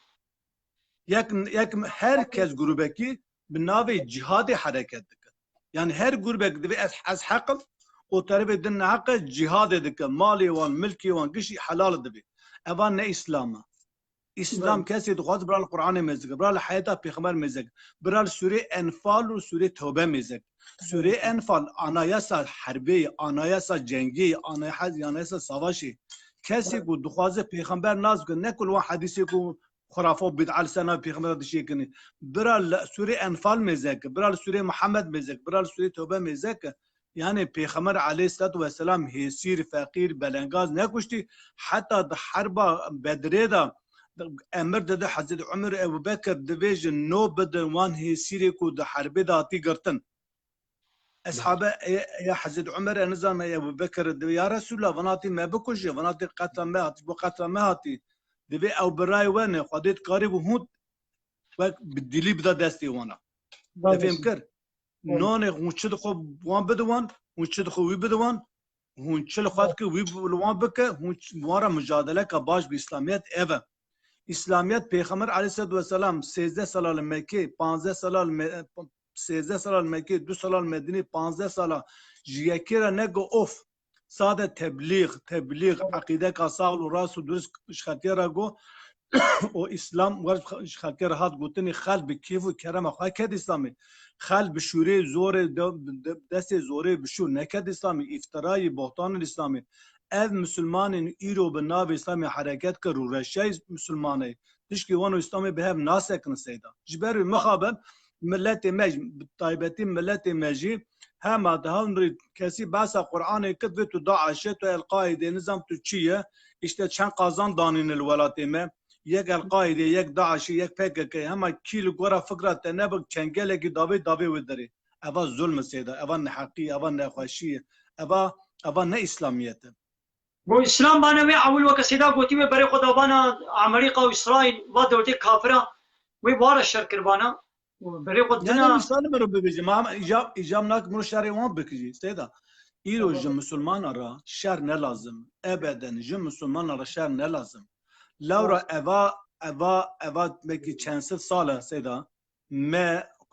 یک هر کس گروبه کی به ناو جهاد حرکت دکن یعنی هر گروبه دبی از حق و طرف دن حق جهاد دکن مالی وان ملکی وان کشی حلال دبی اوان نه اسلامه اسلام کسی دخواست برای قرآن میزگ برای حیات پیغمبر میزگ برای سوره انفال و سوره توبه میزگ سوره انفال آنایسا حربی آنایسا جنگی آنایسا سواشی کسی کو دخواست پیغمبر ناز کن نه کل وان حدیثی کو خرافات بدعال سنه پیغمبر دشی کنی برای سوره انفال میزگ برای سوره محمد میزگ برای سوره توبه میزگ یعنی پیغمبر علیه السلام حسیر فقیر بلنگاز نکشتی حتی در حرب بدره دا امر داده حضرت عمر ابو بکر دویج نو بدن وان هی سیری کو د حرب داتی گرتن اصحاب یا حضرت عمر نظام یا ابو بکر یا رسول الله وناتی ما بکش وناتی قتل ما هاتی بقتل ما هاتی دوی او برای ونه خودت قریب هود و بدلی بدا دستی وانا فهم کر نون هونچد خو وان بدوان هونچد خو وی بدوان هونچل خود که وی بلوان بکه هونچ وارا مجادله که باش به اسلامیت اوه اسلامیت پیغمبر علیه السلام 13 سال مکه 15 سال 13 سال مکه 2 سال مدینه 15 سال جیکر نگو اوف ساده تبلیغ عقیده کا سال و راس و درست خاطر گو و اسلام ور خاطر هات گوتنی خال به کیف و کرم خو کد اسلامی خال به شوره زور دست زوره بشو نکد اسلامی افترای بهتان اسلامی ev Müslümanın îro bi navê İslamê hereket kir û reşey Müslümanê tişkî wan û İslamê bi hev nasekin seyda ji ber wê mixabin milletê me bi taybetî milletê me jî hema di hevnirî kesî behsa Qur'anê kir vê tu Daişê tu El-Qaîdê nizam tu çi ye işte çend qazan danîn li welatê me yek El-Qaîdê yek Daişê yek PKK hema kî li gora fikra te nebik çengelekî davê wê derê eva zulm seyda eva neheqî eva nexweşî eva ne İslamiyet e بو اسلام باندې وی اول وک سیدا ګوتی وی بری خدا باندې امریکا او اسرائیل و دولت کافره وی بار شرکر باندې بری خدا yani misal mi رو ببیجیم هم ایجاب نک مرو شر وان بکجی سیدا ایرو ج مسلمان را شر نه لازم ابدا ج مسلمان را شر نه لازم لورا اوا مکی چند سال سیدا ما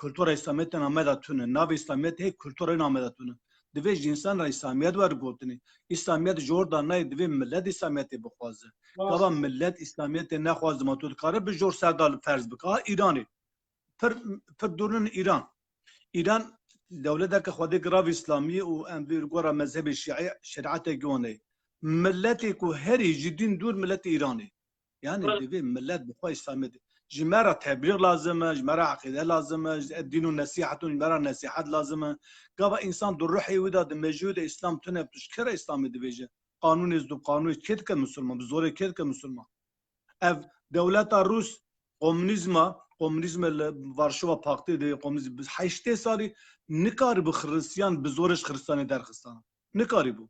کلتور اسلامیت نامه تونه ناو اسلامیت هی کلتور نامه تونه دوی جنسان را اسلامیت ور گوتنی اسلامیت جور دانای دوی ملت اسلامیت بخوازه کبا ملت اسلامیت نخواز ما تو کاره به جور سردال فرض بکا ایرانی پر دورن ایران دولت که خودی گراو اسلامی و امبیر گورا مذهب شیعی شریعت گونه ملتی کو هری جدین دور ملت ایرانی یعنی دوی ملت بخواه اسلامیت جمرة تبلیغ لازمه جمرة عقیده لازمه الدين والنصيحة جمرة نصيحات لازمه قبا انسان در روحي ودا موجود اسلام تونه بتشكر اسلامي دبيجه قانون ازدو قانون كيد كمسلمان بزور كيد كمسلمان اف دولت روس قومونيزم وارشوا پاکتی دی قومونيزم 8 سالي نکار به خريستيان بزورش خريستاني درخستان نکاری بو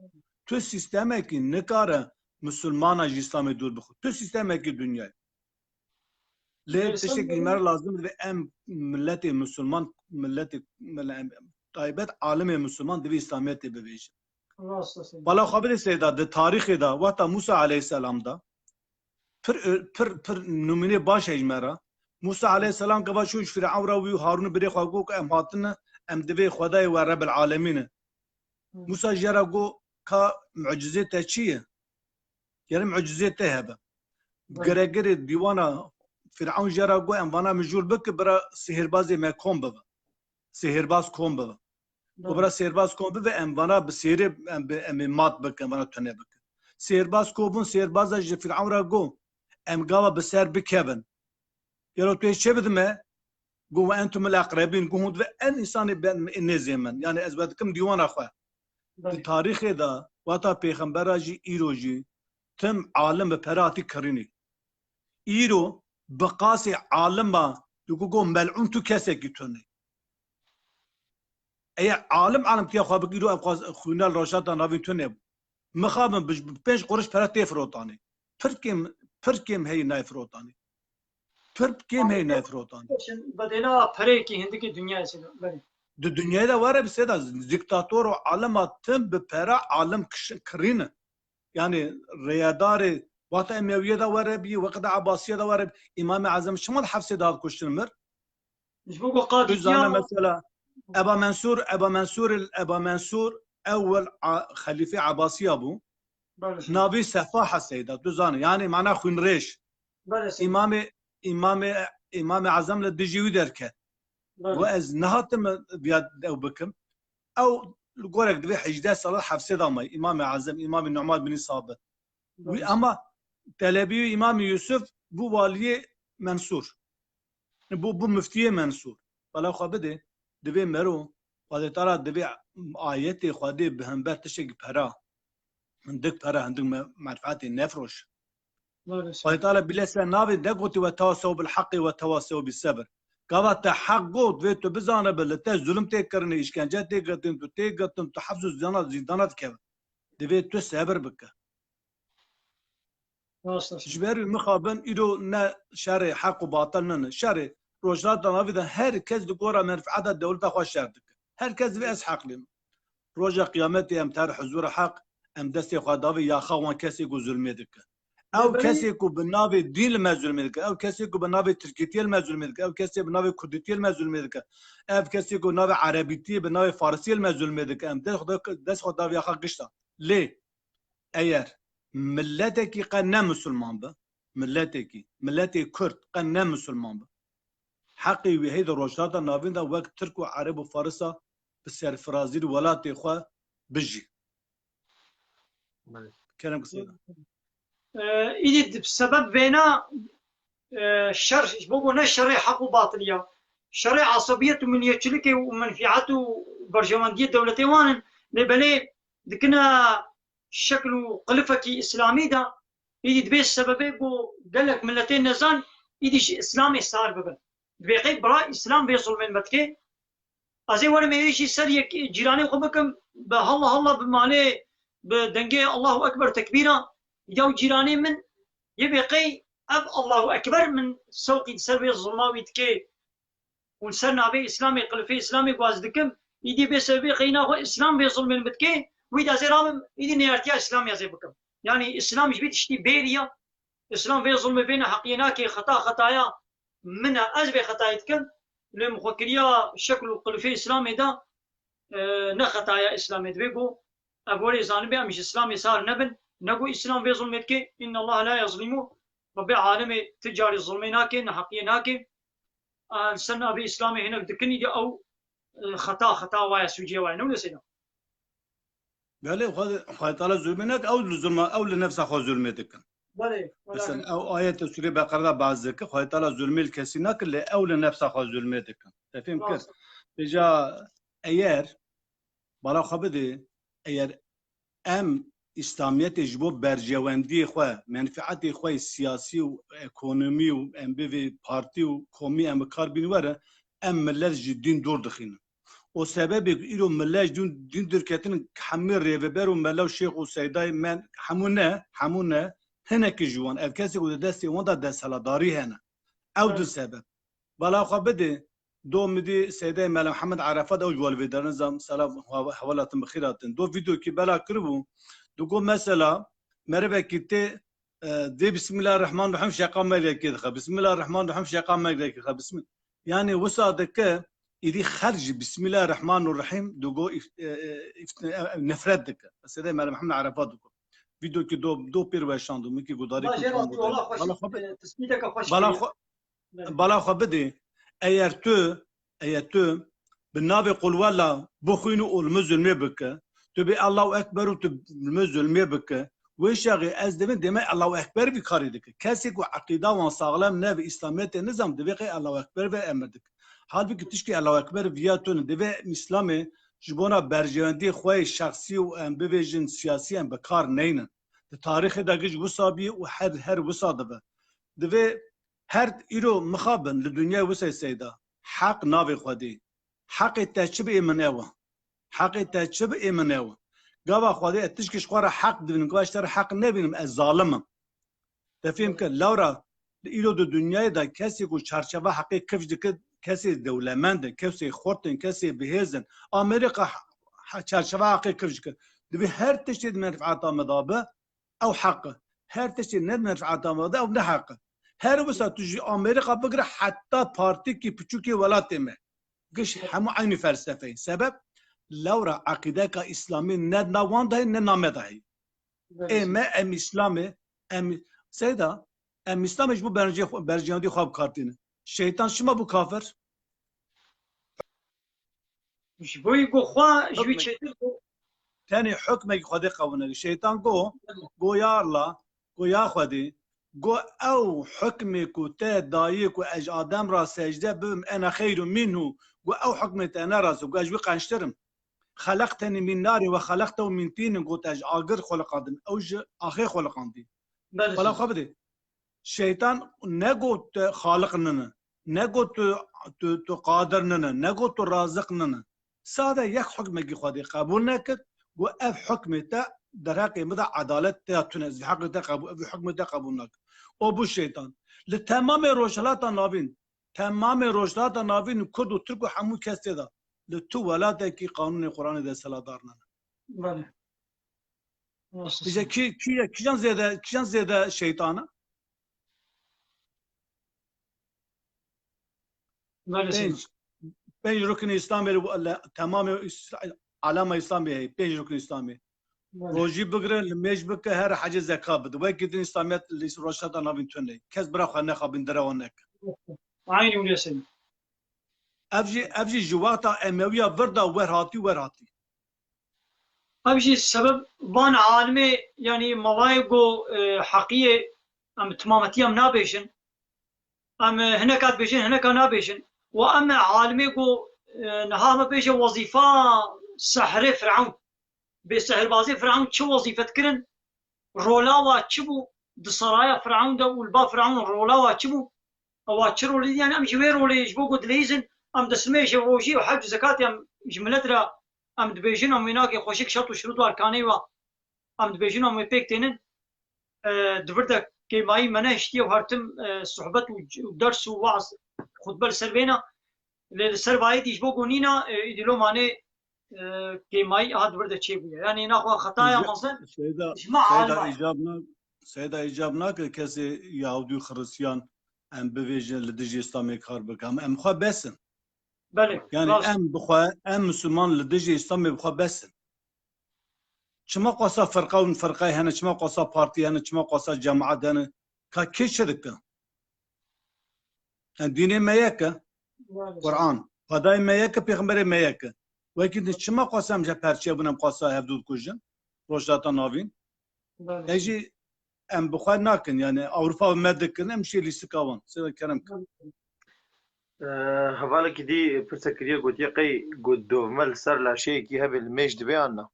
تو سیستمه کی نکاره مسلمانا اسلام دور بخو تو سیستمه کی دنیا ليه تشكل مر لازم ام ملت مسلمان ملت طيبات عالم مسلمان دبي اسلاميت ببيش ولا خبر سيدا ده تاريخ دا وقت موسى عليه السلام دا پر نمونه باش اجمرا موسى عليه السلام قبل شو فرعون و هارون بري خواگو ام هاتن ام دبي خدای و رب العالمين موسى جرغو کا معجزته چیه يعني معجزته هبه گرگر دیوانا فرعون جرا گو ام وانا مجور بک برا سحربازی ما کم بوا سحرباز کم بوا و برا سحرباز کم بوا ام وانا بسیر ام مات بک ام وانا تنه بک سحرباز کوبون سحرباز ج فرعون را گو ام گاوا بسر بکبن یلو تو چه بدمه گو انتم الاقربين گو و ان انسان بن نزمن يعني ازبدكم ديوان اخوا تاريخ دا واتا پیغمبر جي ایروجي تم عالم پراتي کرینی ایرو بقاسي عالم با دو ملعون تو کسی گیتونه ای عالم تیا خواب گیرو ابقاز خوینال روشات ناوین تو نبو مخابن بپنج قرش پرا تی فروتانی پرکیم هی نای فروتانی پرکیم هی نای فروتانی بدینا پره کی هندکی دنیا سیدا بله د دنیای دا واره بسیدا دیکتاتور و عالم تم به پرا عالم کرینه يعني ريادار وقت امويه دا واره بي وقت عباسيه دا واره امام اعظم شمال حفص داد كشتن مر مش بقول قاضي مثلا ابا منصور اول خليفه عباسي ابو نابي سفاح السيدة دوزانه يعني معناه خون ريش امام اعظم للدجيوي دركه واز نهاتم بياد او بكم او لقولك دبي حجده صلاح حفص دامي امام اعظم امام النعمان بن ثابت اما تلبي امام يوسف بو والي منصور بو مفتي منصور فلا خبده دبي مرو خدي ترى دبي آيتي خدي بهمبر تشق برا عندك برا عندك معرفاتي نفرش خدي ترى بلسان نابي دقوتي وتواصوا بالحق وتواصوا بالصبر قالت حقو فيتو بزانه بلته ظلم تكرني اشكنجه تقتم تحفظ زيدانات كذا دبي تو صبر بك جبر مخابن إلو نا شر حق وباطل نن شر روجات نافذة هر كز دكورة منفعة الدولة خوش شردك هر كز في حق لنا روجا قيامتي أم تار حضور حق أم دستي خداوي يا خوان كسي جو ظلميدك أو كسي كو بنافي دين المظلميدك أو كسي كو بنافي تركيتي المظلميدك أو كسي بنافي كرديتي المظلميدك أو كسي كو نافي عربيتي بنافي فارسي المظلميدك أم دست خداوي يا خا قشطة ليه أير ملتك قنا مسلمان به ملتي كرد قنا مسلمان به حقي وهيدا روشات نافين دا وقت ترك وعرب وفارسة بسير فرازيل ولاتي خوا بجي كلام قصير إذا بسبب بينا الشر بقولنا الشر حق وباطلية شر عصبية من يشلك ومنفعته برجماندية دولتي وان لبلي دكنا شكل قلفكي إسلامي دا إذا دبي السبب بو قالك ملتين نزان إذا إسلامي صار ببن دبي قيب برا إسلام بيصل من بتكي أزي وانا ما يشي سريك جيراني وخبكم بهالله بمالي بدنجي الله أكبر تكبيرا يداو جيراني من يبقي أب الله أكبر من سوقي سربي الظلماوي تكي ونسرنا بي إسلامي قلفي إسلامي قوازدكم يدي بسبب قينا إسلام بيصل من بتكي وإذا زرام إذا نيرتيا إسلام يزي بكم يعني إسلام مش بيتشتي بيريا إسلام في ظلم بين حقيناك خطايا من أزبي خطايتكم لمخكريا شكل القلفي إسلامي دا نخطايا إسلامي دبيقو أقولي زانبي مش إسلامي صار نبن نقول إسلام في ظلمتك إن الله لا يظلمه رب العالمين تجاري ظلميناك نحقيناك سنة بإسلامي هنا بدكني دي أو خطا وايا سوجي وايا نقول سيدا بله خواهد تعالى ظلمينك أو لنفسه خواهد ظلميتك بله مثلا أو آية سورة بقرة بعض ذكر خواهد تعالى ظلمي الكسيناك اللي أو لنفسه خواهد ظلميتك تفهم كيف؟ بجا أيار بالا خبده أيار أم إسلاميت جبو برجواندي خواه منفعت خواه سياسي و اقتصادي و ام بي بارتي و قومي ام کار بینوره ام ملت جدين دور دخينه و سبب ایرو ملت دين دركتن حمير ريفبر و ملو شيخ و سيداي من حمونه هناك جوان اف كسي و دستي وندا دسالداري هنا او دو سبب بالا خبده دو مدي سيداي مال محمد عرفات او جوال في نظام سلام حوالات بخيرات دو فيديو كي بلا كربو دوكو مثلا مربع كتة دي بسم الله الرحمن الرحيم شقا مالك كده بسم الله الرحمن الرحيم شقا مالك كده بسم يعني وصادك إذا خرج بسم الله الرحمن الرحيم دوكو نفردك بس هذا مال محمد عرفات دوكو فيديو كي دو بيروشان دو ميكي غداري بالا خبدي ايرتو بالنبي قل ولا بخينو المزلمي بك تبي الله اكبر وتبمزلمي بك ويشغي از دمي الله اكبر بكاردك كاسك وعقيده وصاغلام نبي اسلاميت نظام دبي الله اكبر بامردك حال بك تشكي الله اكبر فياتون دبي اسلامي جبونا برجاندي خوي شخصي وام بفيجن سياسي ام بكار نين التاريخ داجج وصابي وحد هر وصادبه دبي هر ايرو مخابن للدنيا وسي سيدا حق نافي خدي حق التشبيه من اوا حقی تچب ایمنه گاوا خواهی تشکش خواره حق دبینم گواش تر حق نبینم از ظالمم تفهم که لورا ایلو دو دنیای دا کسی کو چرچوه حقی کفش دکد کسی دولمند کسی خورتن کسی بهزن امریکا چرچوه حقی کفش دکد دبی هر تشتی منفعت مدابه او حقه هر تشتی ند منفعت مدابه او نه حقه هر وسط تجي امريكا بقرا حتى بارتي كي بتشوكي ولا تمه قش همو عين فلسفه سبب لورا عقيدك اسلامي ند نوان ده نامه ده اي ما ام اسلامي ام سيدا ام اسلام جو برجيان دي خواب كارتين شيطان شما بو كافر مش بوي جو خوا جوي تشتر ثاني حكمك خدي قونه شيطان جو يا الله جو يا خدي جو او حكمي كوتا دايك واج ادم را سجده بم انا خير منه جو او حكمي انا راس جو اجوي قنشترم خلقتني من نار وخلقته من طين قلت اج اجر خلق ادم اوج اخي خلق عندي ولا خبدي شيطان نقول خالقنا نقول قادرنا نقول رازقنا ساده يك حكمك خدي قبول نكد جو اف حكمته درقي مدى عدالة تنزل حق تقبل حكم تقبلناك أبو الشيطان لتمام روشلات النابين تمام روشلات النابين كرد وترك وحمو كاستدا لتو ولادة كي قانون القرآن ده سلا دارنا بله إذا كيان زيادة شيطانا بين ركن إسلامي تمام علامة إسلامية هي بين ركن إسلامي روجي بقرا لميش بك هر حاجه زكاه بد وكيدن اسلاميات اللي روشات انا بنتوني كاس برا خنا خابن دراونك عيني وليسن افجي جواتا امويه بردا ورهاتي ابجي السبب بان عالمي يعني موايقو حقيقه ام تمامتي ام نابيشن ام هنا كات بيشن هنا كان نابيشن واما عالمي قو نهار ما بيش وظيفه سحر فرعون بسحر بازي فرعون شو وظيفة كرن رولا واتشبو دصرايا فرعون ده والبا فرعون رولا واتشبو واتشرو لي يعني ام جوير ولا يجبو قد ليزن ام دسميش وروجي وحج زكاة ام جملترا ام دبيجن ام ويناكي خوشيك شرط وشروط واركاني و ام دبيجن ام بيكتينن دبردا كي ماي مناشتي وهرتم صحبت ودرس ووعظ خطبه السربينا للسربايت يجبو قونينا يدلو ماني كي ماي هاد برده شيء يعني ناخذ خطايا مصر سيدا اجابنا كسي يهودي خريستيان ام بفيجن لدجي اسلامي كار بكام ام خو بسن بله يعني ام بخوا ام مسلمان لدجي اسلامي بخوا بسن شما قصا فرقه ونفرقه هنا شما قصا بارتي هنا شما قصا جماعه هنا كيش شركه الدين ما يك قران قضايا ما يك پیغمبر ما يك وكيد شما قسم جا پرچه بونم قاسا هفدود کجن روشداتا ناوین اجي ام بخواه ناکن يعني اوروبا مدکن امشي لیستکاوان سيدا كرم هفالك دي برسكريا قلت يقي قد دومل سر لا شيء كي هبل ميش دبيانا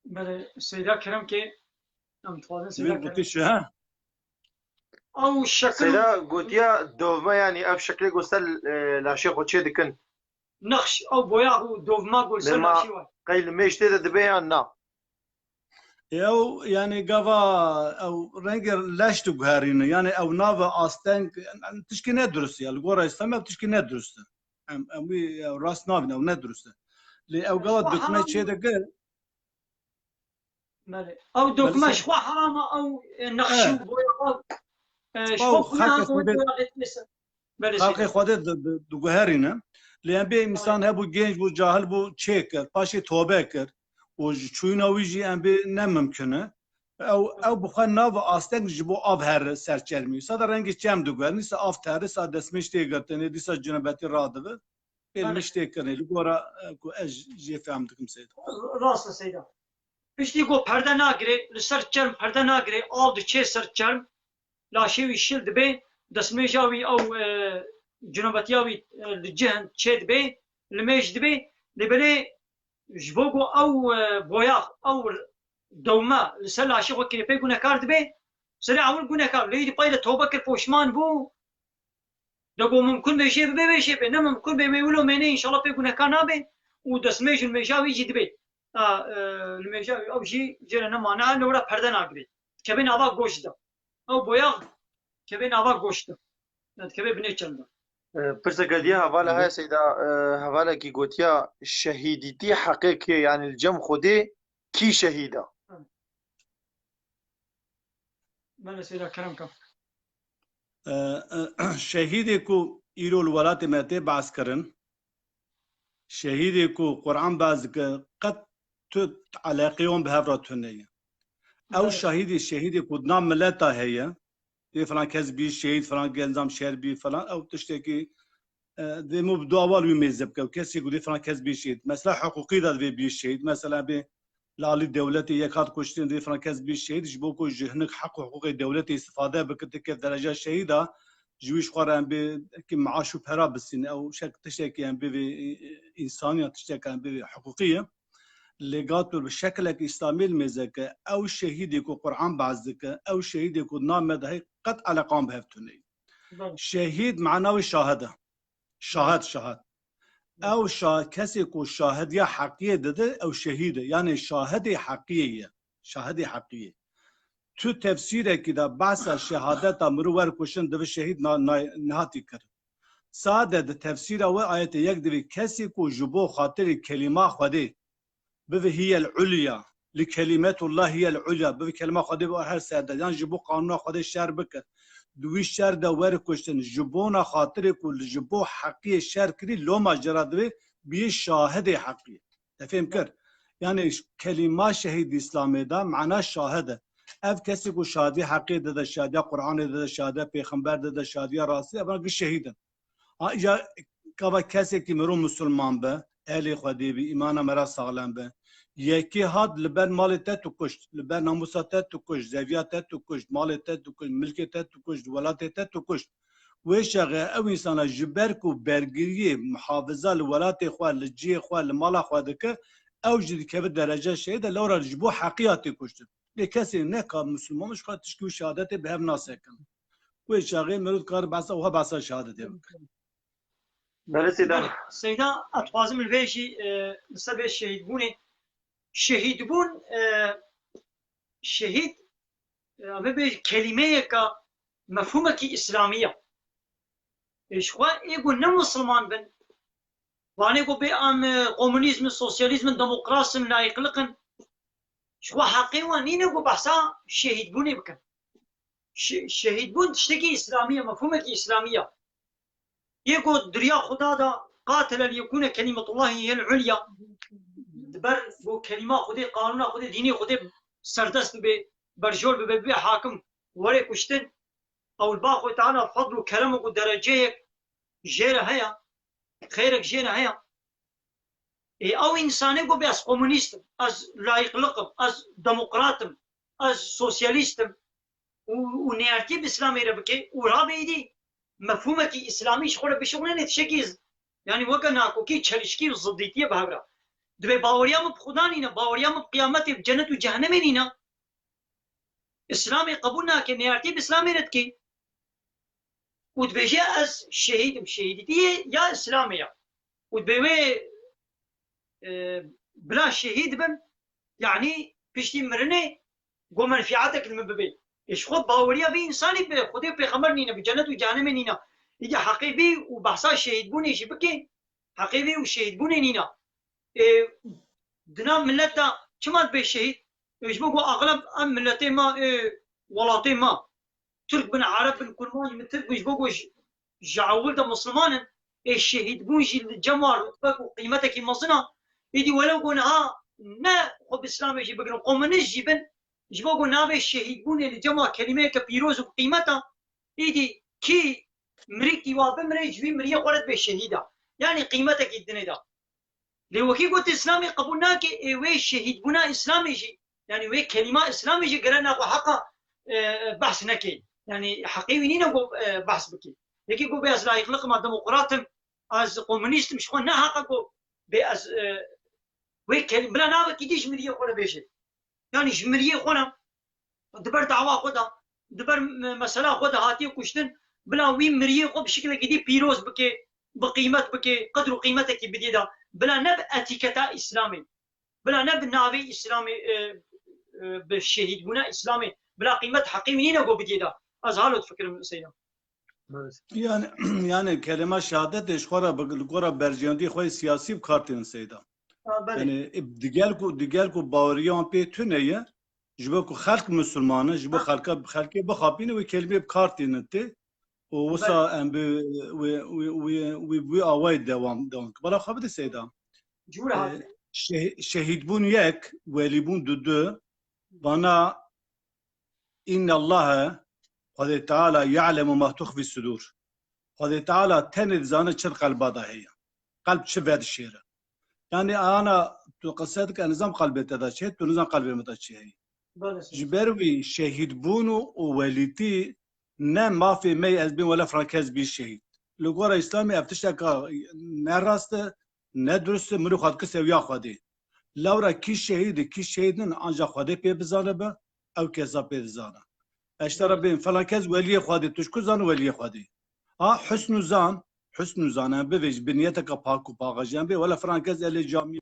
بله سيدا كرم كي ام تفاضل سيدا كرم قلتش ها او الشكل سيدا قلت يا دوما يعني اف شكل قلت لا شيء قلت شيء دكن نقش او بويا دوفما قول سر شي قيل ميش تيدا دبيانا او يعني قفا او رنجر لاشتو بهارين يعني او نافا استنك تشكي ندرس يعني القرى اسلامي تشكي ندرس ام راس نافنا او ندرس لي او قال دوكمنت شي دقل او دوكمنت شو حرام او نقش بويا شو خلقي خودت دوغهارينا لان بي انسان هبو جنج بو جاهل بو تشيكر باشي توبه كر و چویناویجی ام به نممکنه او بخواه ناو آستنگ جبو آب هر سرچلمی ساده رنگی چم دوگر نیست آف تره ساده اسمش تیگرتنه دیسا جنبتی راده به بیلمش تیگرنه لگورا کو اج جی فهم دکم سید راست سیدا پشتی گو پرده نگیره لسر چرم پرده نگیره آب دو چه سر چرم لاشیوی شیل دبه دسمه جاوی او جنبتی آوی لجهن چه دبه لمیش دبه لبنه جبوگو او بوياخ او دوما لسلا شيخ وكيل بي قلنا كارد بي سريع اول قلنا كارد ليدي بايله توبه كالفوشمان بو دقو ممكن بيشي بي نما ممكن بي يقولوا مني ان شاء الله بي قلنا كان بي ودسميج الميجاوي يجي دبي الميجاوي او جي جرنا معنا نورا پرده ناگري كبين ابا گوشت او بويا كبين ابا گوشت كبي بني چند پرسه قديا هوالا هاي سيدا هوالا كي قوتيا شهيدتي حقيقية يعني الجم خودي كي شهيدة من سيدا كرم كم شهیدی کو ایرو الولات مهته باز کرن شهیدی کو قرآن باز که قد تو علاقیون به هفرات تونه او شهیدی کو نام ملتا هیا دی فلان کس بی شهید فلان گنزام شهر بی فلان او تشتکی دی مبدو اول وی مزب که کسی کو دی فلان کس بی شهید مثلا حقوقی داد بی شهید مثلا به لالی دولتی یک هات کشتن دی فلان کس بی شهید جبو کو جهنک حق حقوق دولتی استفاده بکت که درجه شهیده جویش خوارن به که معاش و پرا بسین او شک تشتکی هم به انسانیت تشتکی هم به حقوقیه لگات به شکل که اسلامی المزه که او شهیدی کو قرآن بعض که او شهیدی کو نام ده قط علاقام به هفتونی شهید معناوی شاهده شاهد او کسی کو شاهد یا حقیه داده او شهیده یعنی شاهد حقیه تو تفسیره که دا بحث شهادت مروور کشن دو شهید نهاتی کرد ساده دا تفسیر او آیت یک دوی کسی کو جبو خاطر کلمه خوده بوی هی العلیا لکلمت الله هی العلیا بوی کلمه خوده بو هر ساده یعنی جبو قانون خوده شر بکر دوی شر دا ور کشن جبونا خاطر کو جبو حقی شر کری لو مجرا دوی بی شاهد حقی تفهم کرد یعنی کلمه شهید اسلامی دا معنا شاهده اف کسی کو شادی حقی داده شادی قرآن داده شادی پیغمبر داده شادی راستی اما که شهیدن یا که کسی که مرو مسلمان به اهل خودی به ایمان مرا سالم به یکی هاد لبر مال تو کشت لبر ناموسات تو کشت زویات تو کشت مال تو کشت ملکت تو کشت ولات تو کشت و شغه او انسان جبر کو برگیری محافظه لولات خو لجی خو مال خو دک او جدی که به درجه شهید لورا جبو حقیقت کشت کسی نه که مسلمانش خواهد تشکیل شهادت به هم ناسه کن و شاقی مرود کار بحث اوها بحث شهادت بکن بله سیدا اتوازم الویجی نسبه شهید بونه شهید بون شهید اما به کلمه که مفهومه که اسلامیه اشخوا ایگو نه مسلمان بن وانه گو به ام کمونیسم سوسیالیسم دموکراسم لایقلقن شو حقی و نینه گو بحثا شهید بونه بکن شهید بون تشتکی اسلامیه مفهومه که اسلامیه یکو دریا خدا دا قاتل لیکون کلمت الله هی العلیا دبر گو کلمه خودی قانون خودی دینی خودی سردست به برجول به حاکم وره کشتن او الباقو تعالی فضل و کرم و درجه جیره هیا خیرک جیره هیا او انسانه گو به از کمونیستم از لایقلقم از دموکراتم از سوسیالیستم و نیارتی به اسلامی را بکی و را بیدی مفهومه که اسلامیش خوره بشغله نتشکیز یعنی وکا ناکوکی چلشکی و ضدیتیه بهبرا دبی باوریام بخدا نینا باوریام بقیامت بجنت و جهنم نینا اسلامی قبول ناکه نیارتی به اسلامی رد کی و دبیجه از شهیدم شهیدیه یا اسلامیه و دبیوه بلا شهید بم يعني بيشتي مرنه قو منفعتك المببي ايش خود باوريا بي انساني به خدي پیغمبر نينا بجنت وجهنم نينا يجي حقيقي وبحثا شهيد بوني شي بكي حقيقي وشهيد بوني نينا دنا ملتا چمات به شهيد ايش بقو اغلب ام ملتي ما ولاتي ما ترك بن عرب بن كرمان مثل ايش بقو جعول ده مسلمان الشهيد بونجي الجمار قيمتك مصنع يدي ولو قلنا نا خب اسلام يجي بقنا قومنش جيبن جبوكو نابي الشهيد بوني الجمع كلمه كبيروز وقيمتها يدي كي مريكي وابمري جوي مريه قولت بالشهيده يعني قيمتك الدنيا ده لو كي قلت اسلامي قبولناك وي الشهيد بنا اسلامي يجي يعني وي كلمه اسلامي يجي قرنا حق بحث نكي يعني حقيقي نينا بحث بكي يكي قو بياز لا يخلق ما ديمقراطم از كومونيست مش خو نه حقو بياز وي كلمه بلا نابا كيديش مريه قوله بيجي يعني جمريه خونا دبر دعوا خدا دبر مساله خدا هاتي كشتن بلا وي مريه خو بشكل كدي بيروز بكي بقيمت بكي قدر قيمتك بديدا بلا نب اتیکتا اسلامی بلا نب ناوی اسلامی بالشهید بنا اسلامی بلا قیمت حقیقی نینه گو بدیدا از حالت فکرم سیدم Yani kelime şehadet eşkora gora berjandi khoy siyasi kartın seyda. Yani digel ku bawriyan pe tüneye jibo ku halk Müslümanı jibo halka bixapine ve kelime kartın te o wasa em we away devam. Bala xabir seyda. Şehid bun yek veli bun dudu bana inna Allah Hadi Teala ya'lemu ma tukhfi sudur. Hadi Teala tenid zanı çır kalbada heya. Kalp çiver şiire. Yani ana tu qasad ka nizam qalbete da şey tu nizam qalbime da şey. Jiberwi şehid bunu o veliti ne mafi mey ezbin wala frankez bir şehid. Lugora İslami eftişaka ne rastı ne dürüstü mülü xadkı seviya xadi. Lavra ki şehidin ancak xadi pe bizane be ev keza pe bizane. اشترى بين فلانكز ولي خادي تشكو زان ولي خادي حسن زان بفيج بنيتك باكو باغا جنبي ولا فرانكز اللي جامي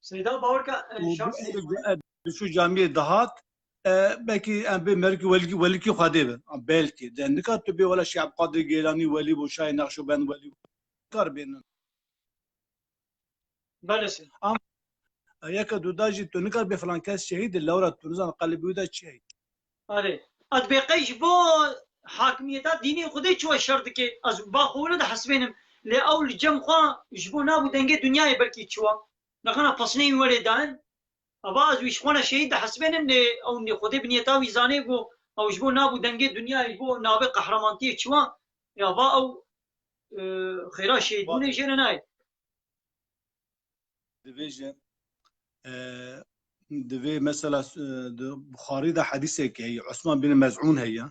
سيدا باوركا شو جامي دهات belki en bir merki veliki خادي belki dendikat تبي ولا شعب قادر جيلاني ولي بوشاي نقشبند ولي kar benin بلسي Yaka dudaji tunikar be falan kes şehid lavra tunuzan qalbi da şehid. آره اتبقيش بو حاكميتا ديني خدي شو شرط كي از باخوله ده حسبينم لاول جمخا جبو نابو دنگه دنيا بركي شو نخنا فصني ولدان اباز ويش خونا شهيد ده حسبينم ل او ني خدي بنيتا ويزاني بو او جبو نابو دنگه دنيا بو نابه قهرمانتي شو يا با او خيرا شهيد بوني جنناي Division دوی مثلا بخاری ده حدیثه که عثمان بن مزعون هي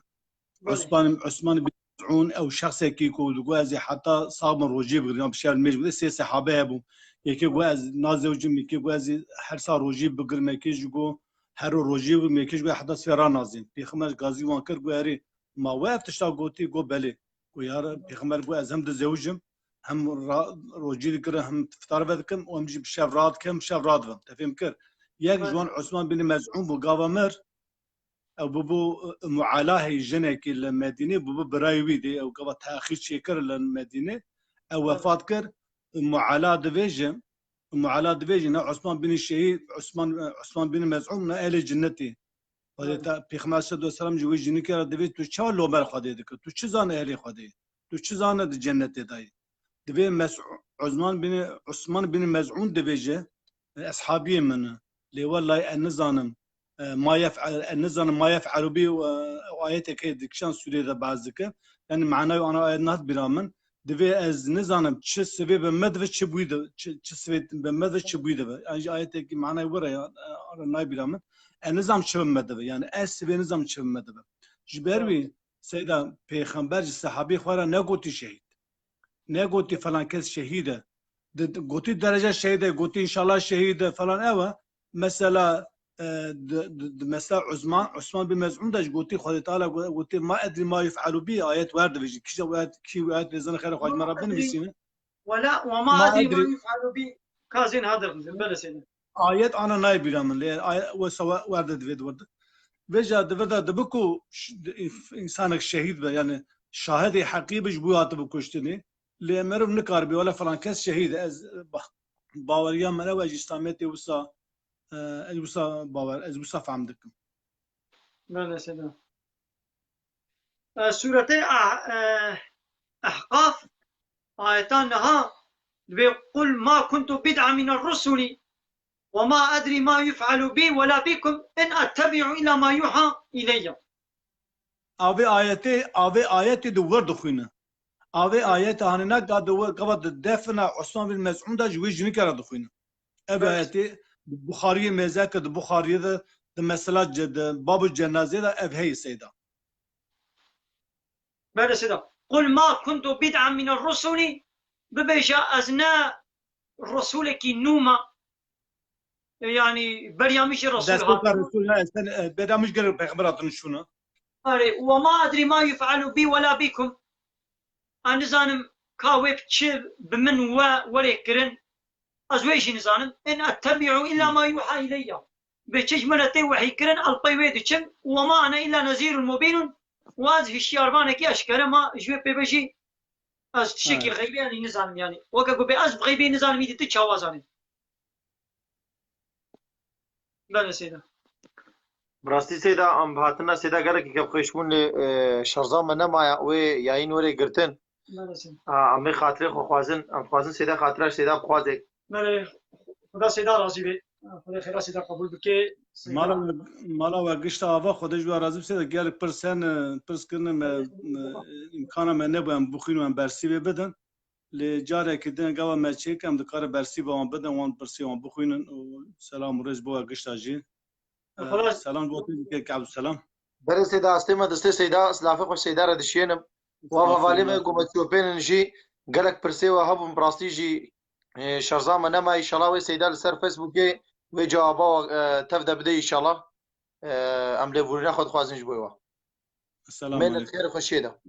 عثمان بن مزعون او شخص کی کو دغه حتی صاب روجی بگریم بشار مجبور سه صحابه ابو یکی گو از نازوجم یکی گو از هر سال روجی بگریم یکی جو هر روجی و یکی جو حتی سفرا نازین پیغمبر غازی وان کر گواری ما وقت تشتا گوتی گو بله گو یار پیغمبر گو از هم ده زوجم هم روجی دکره هم افطار بدکم و هم بشار راد کم بشار راد تفهم کر یک جوان عثمان بن مزعون بو قوامر او بو معالاه جنك المدينه بو برايوي دي او قوا تاخير شكر للمدينه او وفات كر معالاه ديفيجن عثمان بن الشهيد عثمان بن مزعون اهل جنتي وهذا پیغمبر صلی الله علیه و سلم جو جنی کرد دوی تو چه لوبر خدای دک تو چه زان اهل خدای تو چه زان د جنت دای دوی عثمان بن مزعون دویجه اصحابي من لي والله النظام ما يفعل بي وآيات كيد كشان سوريا بعضك يعني معناه أنا آيات نهض برامن دبي از نظام تش سبب مدرج تشبويد تش سبب بمدرج تشبويد يعني آيات معناه ورا أنا ناي برامن النظام شبه مدرج يعني سبب نظام شبه مدرج جبروي سيدا پیغمبر صحابي خورا نقولتي شهيد نقولتي فلان كز شهيده قلتي درجة شهيدة قلتي إن شاء الله شهيدة فلان أوه مثلا مثلا عثمان بن مزعون داش قلتي خدي تعالى قلتي ما أدري ما يفعل بي آيات واردة بيجي كذا آيات لزنا خير خواج مرة بن مسينا ولا وما أدري ما يفعل بي كازين هذا بلسنا آيات أنا نايب رامن ليه آيات وسواء واردة دفيد ورد بيجا دفيد دبكو إنسانك شهيد يعني شاهد حقيقي بجبوات بكشتني لمرب نكاربي ولا فرانكس شهيد از باوريا من اول اسلامتي وصا باور از وصا فهمدكم لا سلام سورة أحقاف آياتانها بيقول ما كنت بدعا من الرسل وما أدري ما يفعل بي ولا بكم إن أتبع إلا ما يوحى إلي أبي آياتي دور دخوينه أبي آيات هننا قبض دفنا عثمان بن مسعود دا جوي جني كرا دخوينه أبي آياتي بخاري مزاك بخاري ده مثلا جد باب الجنازة ده أب هي سيدا بلا سيدا قل ما كنت بدعا من الرسل ببيجا أزنا رسولك نوما يعني بريامش الرسول بدا مش قرر بخبراتنا شنو وما أدري ما يفعل بي ولا بكم أنا زانم كاوي بتشير بمن وليكرن أزويش نزانن إن أتبع إلا ما يوحى إلي بتشج مرتي وحي كرن الطيويد تشم وما أنا إلا نذير مبين واز في الشياربان كي أشكر ما جوي بيبجي أز تشكي غيبي يعني نزان يعني وكاكو بأز بغيبي نزان ميدي تتشاوازاني بله سيدا براستی سیدا ام هاتنا سیدا گره که خوشبون شرزام نمایا و یاین وری گرتن بله سيدا ام خاطر خو خوازن سیدا خاطر سیدا خوازه بله خدا سيدا راضي بي خدا خير سيدا قبول بكي مالا و گشت آوا خودش و راضی سیدا گل پرسن پرس کنم امکانم نبودم بخوینم برسی بدن لجاره که دن گاوا مچه کم دکار برسی با من بدن وان برسی وان بخوینن و سلام رج بو گشت اجی سلام بوتي كعب السلام بره سیدا استما دسته سیدا سلافه خو سیدا را دشینم و حوالی ما کوم تشوبن نجي گلک پرسی و هبم براستی جی شرزام نما ان شاء الله و سیدا لسر فیسبوک و جوابا تبدا بده ان شاء الله ام لبورنا خود خوازن جبوا السلام من عليكم خير خوشيدا